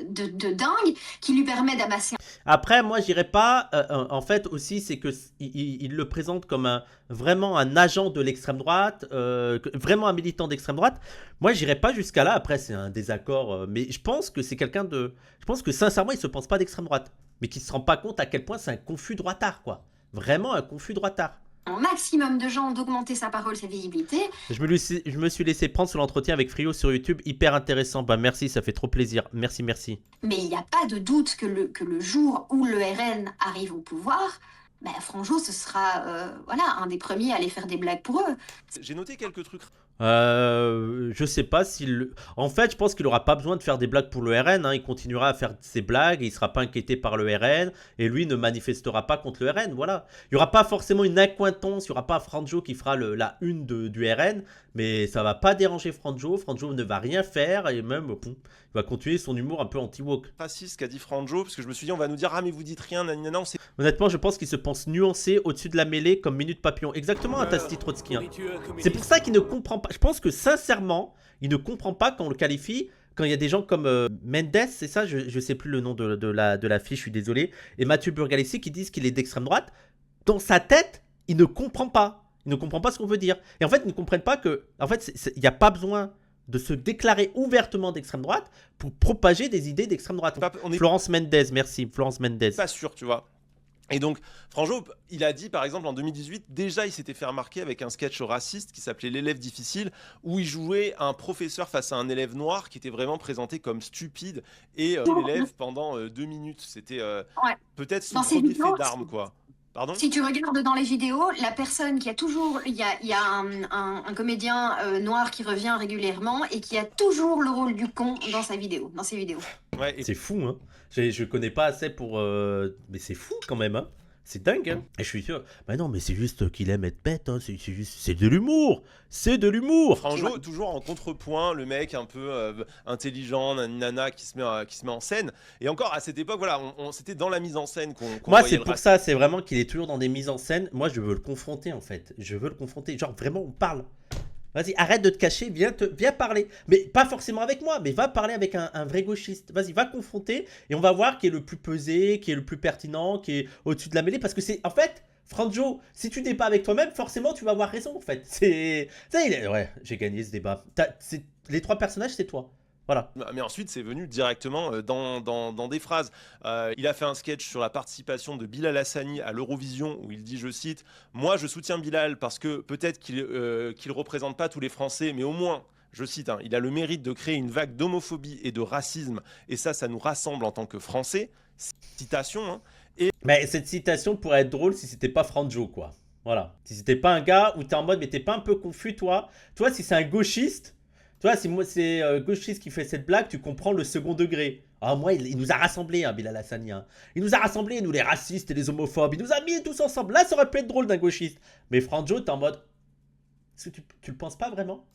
de dingue qui lui permet d'amasser. Après, moi, j'irais pas. En fait, aussi, c'est que il le présente comme vraiment un agent de l'extrême droite, vraiment un militant d'extrême droite. Moi, j'irais pas jusqu'à là. Après, c'est un désaccord, mais je pense que c'est quelqu'un de. Je pense que sincèrement, il se pense pas d'extrême droite, mais qu'il se rend pas compte à quel point c'est un confus droitard, quoi. Vraiment un confus droitard. Un maximum de gens d'augmenter sa parole, sa visibilité. Je me suis laissé prendre sur l'entretien avec Frio sur YouTube, hyper intéressant. Bah merci, ça fait trop plaisir. Merci. Mais il n'y a pas de doute que le jour où le RN arrive au pouvoir, Franjo, ce sera un des premiers à aller faire des blagues pour eux. J'ai noté quelques trucs. Je sais pas s'il. En fait, je pense qu'il aura pas besoin de faire des blagues pour le RN. Hein. Il continuera à faire ses blagues, il sera pas inquiété par le RN, et lui ne manifestera pas contre le RN. Voilà. Il y aura pas forcément une accointance, il y aura pas Franjo qui fera la une du RN, mais ça va pas déranger Franjo. Franjo ne va rien faire et même il va continuer son humour un peu anti-woke. Raciste qu'a dit Franjo, parce que je me suis dit on va nous dire ah mais vous dites rien, nanana, on sait. Honnêtement, je pense qu'il se pense nuancé au-dessus de la mêlée comme Minute Papillon. Exactement, Tasti Trotsky. Hein. C'est pour ça qu'il ne comprend pas. Je pense que sincèrement, il ne comprend pas quand on le qualifie. Quand il y a des gens comme Mendes, c'est ça, je sais plus le nom de la fiche, je suis désolé, et Mathieu Burgalessi qui disent qu'il est d'extrême droite, dans sa tête, il ne comprend pas. Il ne comprend pas ce qu'on veut dire. Et en fait, ils ne comprennent pas que, en fait, il n'y a pas besoin de se déclarer ouvertement d'extrême droite pour propager des idées d'extrême droite. On est Florence Mendez, merci, Florence Mendez. pas sûr, tu vois. Et donc, Franjo, il a dit, par exemple, en 2018, déjà, il s'était fait remarquer avec un sketch raciste qui s'appelait L'élève difficile, où il jouait un professeur face à un élève noir qui était vraiment présenté comme stupide, et l'élève, pendant 2 minutes, c'était peut-être son Dans ces premier vidéos, fait d'arme, quoi. Pardon ? Si tu regardes dans les vidéos, la personne qui a toujours, il y a un comédien noir qui revient régulièrement et qui a toujours le rôle du con dans ses vidéos. Ouais, et C'est fou, hein. Je connais pas assez pour... Mais c'est fou quand même, hein. C'est dingue, hein. Et je suis sûr... Bah non, mais c'est juste qu'il aime être bête, hein. C'est de l'humour. C'est de l'humour. Franjo, toujours en contrepoint, le mec un peu intelligent, nana qui se met en scène. Et encore, à cette époque, voilà, c'était dans la mise en scène qu'on Moi, voyait c'est le pour ça, c'est vraiment qu'il est toujours dans des mises en scène. Moi, je veux le confronter, en fait. Je veux le confronter. Genre, vraiment, on parle. Vas-y, arrête de te cacher, viens parler. Mais pas forcément avec moi, mais va parler avec un vrai gauchiste. Vas-y, va confronter et on va voir qui est le plus pesé, qui est le plus pertinent, qui est au-dessus de la mêlée. Parce que c'est, en fait, Franjo, si tu n'es pas avec toi-même, forcément, tu vas avoir raison, en fait. Ouais, j'ai gagné ce débat. Les 3 personnages, c'est toi. Voilà. Mais ensuite, c'est venu directement dans des phrases. Il a fait un sketch sur la participation de Bilal Hassani à l'Eurovision où il dit, je cite, « Moi, je soutiens Bilal parce que peut-être qu'il représente pas tous les Français, mais au moins, je cite, hein, il a le mérite de créer une vague d'homophobie et de racisme et ça nous rassemble en tant que Français. » Citation. Hein. Mais cette citation pourrait être drôle si c'était pas Franjo, quoi. Voilà. Si c'était pas un gars où t'es en mode, mais t'es pas un peu confus, toi. Toi, si c'est un gauchiste... Tu vois, si moi c'est gauchiste qui fait cette blague, tu comprends le second degré. Ah, moi, il nous a rassemblés, hein, Bilal Hassani. Hein. Il nous a rassemblés, nous les racistes et les homophobes. Il nous a mis tous ensemble. Là, ça aurait pu être drôle d'un gauchiste. Mais Franjo, t'es en mode... Est-ce que tu le penses pas vraiment?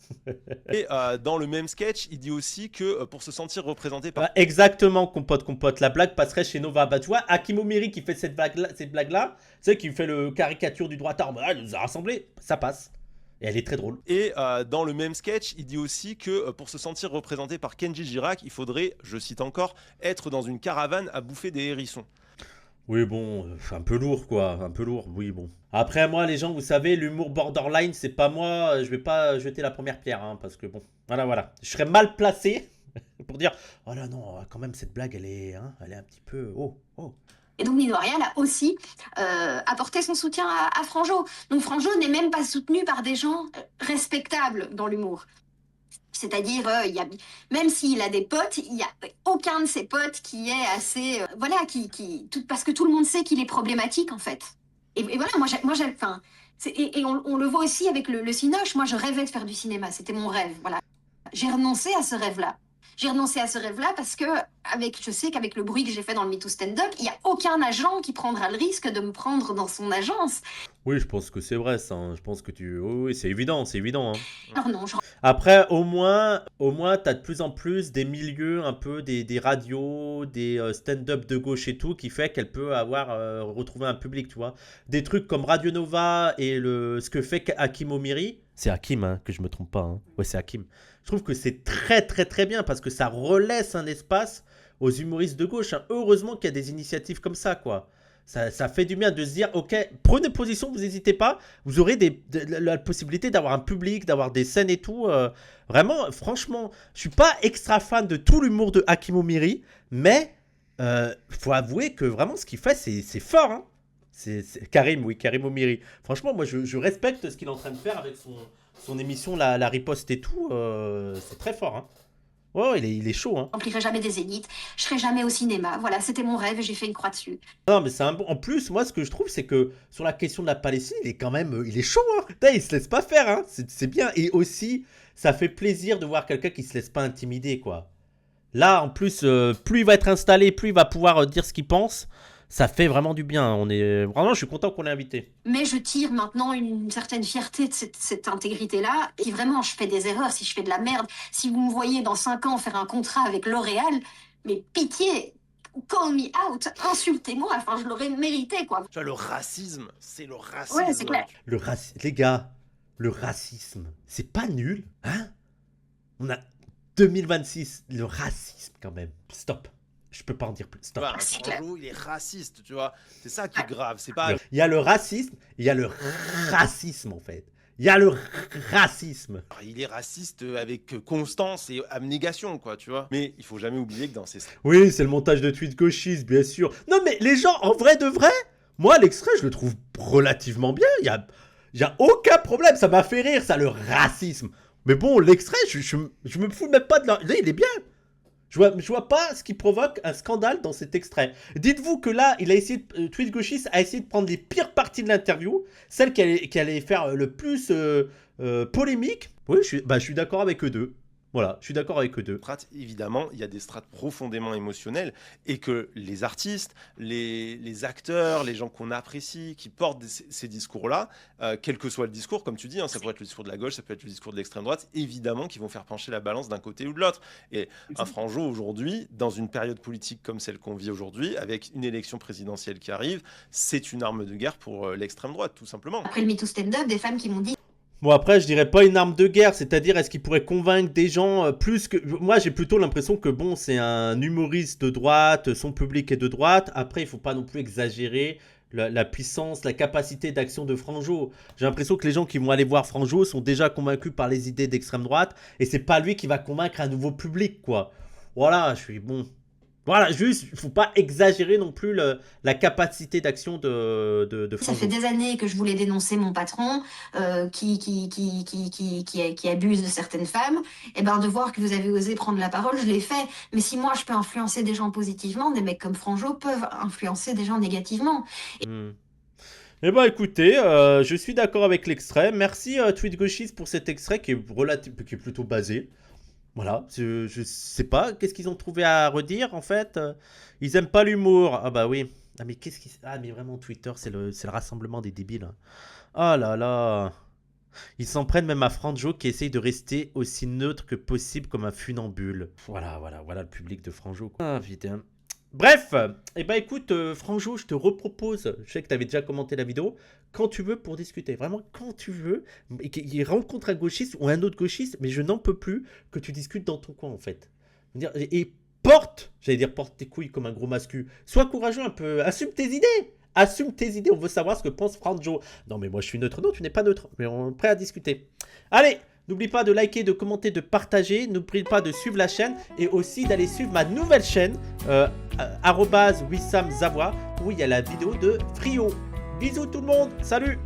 Et dans le même sketch, il dit aussi que pour se sentir représenté par... Exactement, compote. La blague passerait chez Nova. Bah, tu vois, Hakim Omiri qui fait cette blague-là, tu sais, qui fait le caricature du droitard. Bah, il nous a rassemblés. Ça passe. Et elle est très drôle. Et dans le même sketch, il dit aussi que pour se sentir représenté par Kenji Girac, il faudrait, je cite encore, être dans une caravane à bouffer des hérissons. Oui, bon, un peu lourd, quoi. Un peu lourd, oui, bon. Après, moi, les gens, vous savez, l'humour borderline, c'est pas moi. Je vais pas jeter la première pierre, hein, parce que bon, voilà. Je serais mal placé pour dire, oh là non, quand même, cette blague, elle est un petit peu... Oh. Et donc Nino Ariel a aussi apporté son soutien à Franjo. Donc Franjo n'est même pas soutenu par des gens respectables dans l'humour. C'est-à-dire, même s'il a des potes, il n'y a aucun de ses potes qui est assez... parce que tout le monde sait qu'il est problématique, en fait. Et voilà, on le voit aussi avec le Cinoche. Moi, je rêvais de faire du cinéma. C'était mon rêve, voilà. J'ai renoncé à ce rêve-là. Parce que je sais qu'avec le bruit que j'ai fait dans le MeToo Stand-Up, il n'y a aucun agent qui prendra le risque de me prendre dans son agence. Oui, je pense que c'est vrai, ça. Hein. Je pense que Oui, c'est évident. Hein. Alors non, Après, au moins, t'as de plus en plus des milieux, un peu des radios, des stand-up de gauche et tout, qui fait qu'elle peut retrouver un public, tu vois. Des trucs comme Radio Nova et ce que fait Hakim Omiri. C'est Hakim, hein, que je me trompe pas. Hein. Ouais, c'est Hakim. Je trouve que c'est très très très bien parce que ça relaisse un espace aux humoristes de gauche. Hein. Heureusement qu'il y a des initiatives comme ça, quoi. Ça fait du bien de se dire, ok, prenez position, vous n'hésitez pas. Vous aurez la possibilité d'avoir un public, d'avoir des scènes et tout. Vraiment, franchement, je suis pas extra fan de tout l'humour de Hakim Omiri, mais faut avouer que vraiment ce qu'il fait, c'est fort. Hein. C'est Karim Omiri. Franchement, moi, je respecte ce qu'il est en train de faire avec son émission, la riposte et tout. C'est très fort. Hein. Ouais, il est chaud. Hein. Je remplirai jamais des zéniths, je serai jamais au cinéma. Voilà, c'était mon rêve et j'ai fait une croix dessus. Non, mais en plus, moi, ce que je trouve, c'est que sur la question de la Palestine, il est chaud. Hein. Il se laisse pas faire. Hein. C'est bien. Et aussi, ça fait plaisir de voir quelqu'un qui se laisse pas intimider, quoi. Là, en plus, plus il va être installé, plus il va pouvoir dire ce qu'il pense. Ça fait vraiment du bien. Vraiment, je suis content qu'on l'ait invité. Mais je tire maintenant une certaine fierté de cette intégrité-là. Et vraiment, je fais des erreurs, si je fais de la merde. Si vous me voyez dans 5 ans faire un contrat avec L'Oréal, mais pitié, call me out, insultez-moi. Enfin, je l'aurais mérité, quoi. Tu vois, le racisme, c'est le racisme. Ouais, c'est clair. Les gars, le racisme, c'est pas nul, hein? On a 2026, le racisme quand même. Stop. Je peux pas en dire plus. Stop. Tu vois, Franjo, il est raciste, tu vois. C'est ça qui est grave. C'est pas... Il y a le racisme, il y a le racisme en fait. Il y a le racisme. Alors, il est raciste avec constance et abnégation, quoi, tu vois. Mais il faut jamais oublier que dans ces... Oui, c'est le montage de tweets gauchistes, bien sûr. Non, mais les gens, en vrai de vrai, moi, l'extrait, je le trouve relativement bien. Il y a aucun problème. Ça m'a fait rire, ça, le racisme. Mais bon, l'extrait, je me fous même pas de là, il est bien. Je vois pas ce qui provoque un scandale dans cet extrait. Dites-vous que là, il a essayé Tweet Gauchiste a essayé de prendre les pires parties de l'interview, celle qui allait faire le plus polémique. Oui, je suis d'accord avec eux deux. Voilà, je suis d'accord avec eux deux. Évidemment, il y a des strates profondément émotionnelles et que les artistes, les acteurs, les gens qu'on apprécie, qui portent ces discours-là, quel que soit le discours, comme tu dis, hein, ça peut être le discours de la gauche, ça peut être le discours de l'extrême droite, évidemment qui vont faire pencher la balance d'un côté ou de l'autre. Et un Franjo aujourd'hui, dans une période politique comme celle qu'on vit aujourd'hui, avec une élection présidentielle qui arrive, c'est une arme de guerre pour l'extrême droite, tout simplement. Après le MeToo stand-up, des femmes qui m'ont dit Bon, après, je dirais pas une arme de guerre, c'est-à-dire est-ce qu'il pourrait convaincre des gens plus que... Moi, j'ai plutôt l'impression que, bon, c'est un humoriste de droite, son public est de droite. Après, il faut pas non plus exagérer la puissance, la capacité d'action de Franjo. J'ai l'impression que les gens qui vont aller voir Franjo sont déjà convaincus par les idées d'extrême droite, et c'est pas lui qui va convaincre un nouveau public, quoi. Voilà, je suis bon... Voilà, juste, il ne faut pas exagérer non plus la capacité d'action de Franjo. Ça fait des années que je voulais dénoncer mon patron qui abuse de certaines femmes. Et ben de voir que vous avez osé prendre la parole, je l'ai fait. Mais si moi je peux influencer des gens positivement, des mecs comme Franjo peuvent influencer des gens négativement. Eh ben écoutez, je suis d'accord avec l'extrait. Merci Tweet Gauchiste pour cet extrait qui est plutôt basé. Voilà, je sais pas, qu'est-ce qu'ils ont trouvé à redire en fait. Ils aiment pas l'humour. Ah bah oui. Ah mais qu'est-ce qui... Ah mais vraiment Twitter c'est le rassemblement des débiles. Hein. Oh là là. Ils s'en prennent même à Franjo qui essaye de rester aussi neutre que possible comme un funambule. Voilà le public de Franjo. Ah putain. Bref, eh ben écoute Franjo, je te repropose, je sais que tu avais déjà commenté la vidéo, quand tu veux pour discuter, vraiment quand tu veux, et qu'il rencontre un gauchiste ou un autre gauchiste, mais je n'en peux plus que tu discutes dans ton coin en fait. Et porte tes couilles comme un gros mascu, sois courageux un peu, assume tes idées, on veut savoir ce que pense Franjo. Non mais moi je suis neutre, non tu n'es pas neutre, mais on est prêt à discuter. Allez, n'oublie pas de liker, de commenter, de partager. N'oublie pas de suivre la chaîne et aussi d'aller suivre ma nouvelle chaîne, @WissamZavoie, où il y a la vidéo de Frio. Bisous tout le monde, salut!